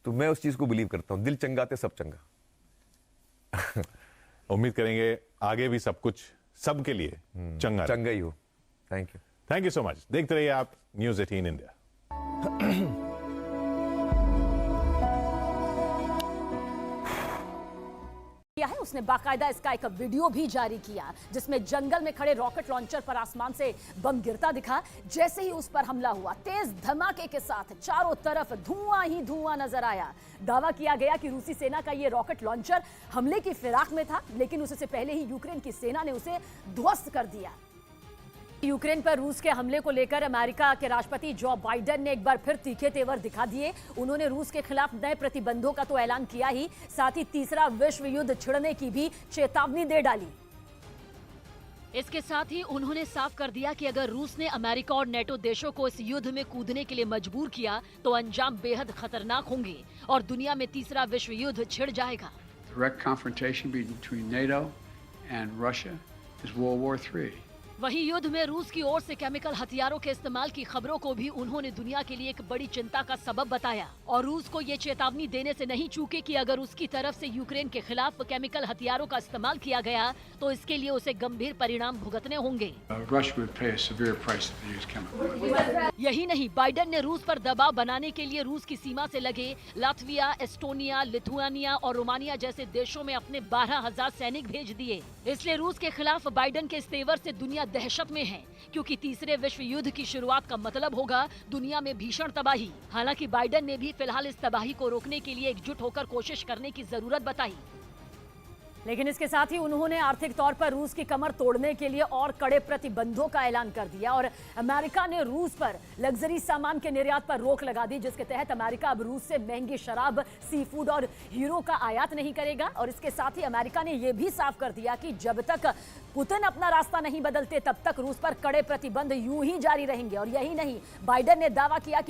Speaker 2: तो मैं उस चीज को बिलीव करता हूं, दिल चंगा ते सब चंगा।
Speaker 1: उम्मीद करेंगे आगे भी सब कुछ सबके लिए चंगा
Speaker 2: चंगा ही हो। Thank you.
Speaker 1: Thank you so much. देखते रहिए आप न्यूज़ 18 इंडिया।
Speaker 3: किया है। उसने बाकायदा इसका एक वीडियो भी जारी किया जिसमें जंगल में खड़े रॉकेट लॉन्चर पर आसमान से बम गिरता दिखा। जैसे ही उस पर हमला हुआ, तेज धमाके के साथ चारों तरफ धुआं ही धुआं नजर आया। दावा किया गया कि रूसी सेना का यह रॉकेट लॉन्चर हमले की फिराक में था, लेकिन उससे पहले ही यूक्रेन की सेना ने उसे ध्वस्त कर दिया। यूक्रेन पर रूस के हमले को लेकर अमेरिका के राष्ट्रपति जो बाइडेन ने एक बार फिर तीखे तेवर दिखा दिए। उन्होंने रूस के खिलाफ नए प्रतिबंधों का तो ऐलान किया ही, साथ ही तीसरा विश्व युद्ध छिड़ने की भी चेतावनी दे डाली।
Speaker 4: इसके साथ ही उन्होंने साफ कर दिया कि अगर रूस ने अमेरिका और नेटो देशों को इस युद्ध में कूदने के लिए मजबूर किया तो अंजाम बेहद खतरनाक होंगे और दुनिया में तीसरा विश्व युद्ध छिड़ जाएगा।
Speaker 5: Direct confrontation between NATO and Russia is World War III.
Speaker 4: वहीं युद्ध में रूस की ओर से केमिकल हथियारों के इस्तेमाल की खबरों को भी उन्होंने दुनिया के लिए एक बड़ी चिंता का सबब बताया और रूस को ये चेतावनी देने से नहीं चूके कि अगर उसकी तरफ से यूक्रेन के खिलाफ केमिकल हथियारों का इस्तेमाल किया गया तो इसके लिए उसे गंभीर परिणाम भुगतने होंगे।
Speaker 5: Russia would pay a severe price if they used chemical weapons.
Speaker 4: यही नहीं, बाइडेन ने रूस पर दबाव बनाने के लिए रूस की सीमा से लगे लातविया, एस्टोनिया, लिथुआनिया और रोमानिया जैसे देशों में अपने 12,000 सैनिक भेज दिए। इसलिए रूस के खिलाफ बाइडेन के इस तेवर से दुनिया दहशत में है, क्योंकि तीसरे विश्व युद्ध की शुरुआत का मतलब होगा दुनिया में भीषण तबाही। हालांकि बाइडेन ने भी फिलहाल इस तबाही को रोकने के लिए एकजुट होकर कोशिश करने की जरूरत बताई।
Speaker 3: लेकिन इसके साथ ही उन्होंने आर्थिक तौर पर रूस की कमर तोड़ने के लिए और कड़े प्रतिबंधों का ऐलान कर दिया और अमेरिका ने रूस पर लग्जरी सामान के निर्यात पर रोक लगा दी, जिसके तहत अमेरिका अब रूस से महंगी शराब, सी फूड और हीरो का आयात नहीं करेगा। और इसके साथ ही अमेरिका ने यह भी साफ कर दिया कि जब तक पुतिन अपना रास्ता नहीं बदलते तब तक रूस पर कड़े प्रतिबंध यूं ही जारी रहेंगे। और यही नहीं, बाइडेन ने दावा किया कि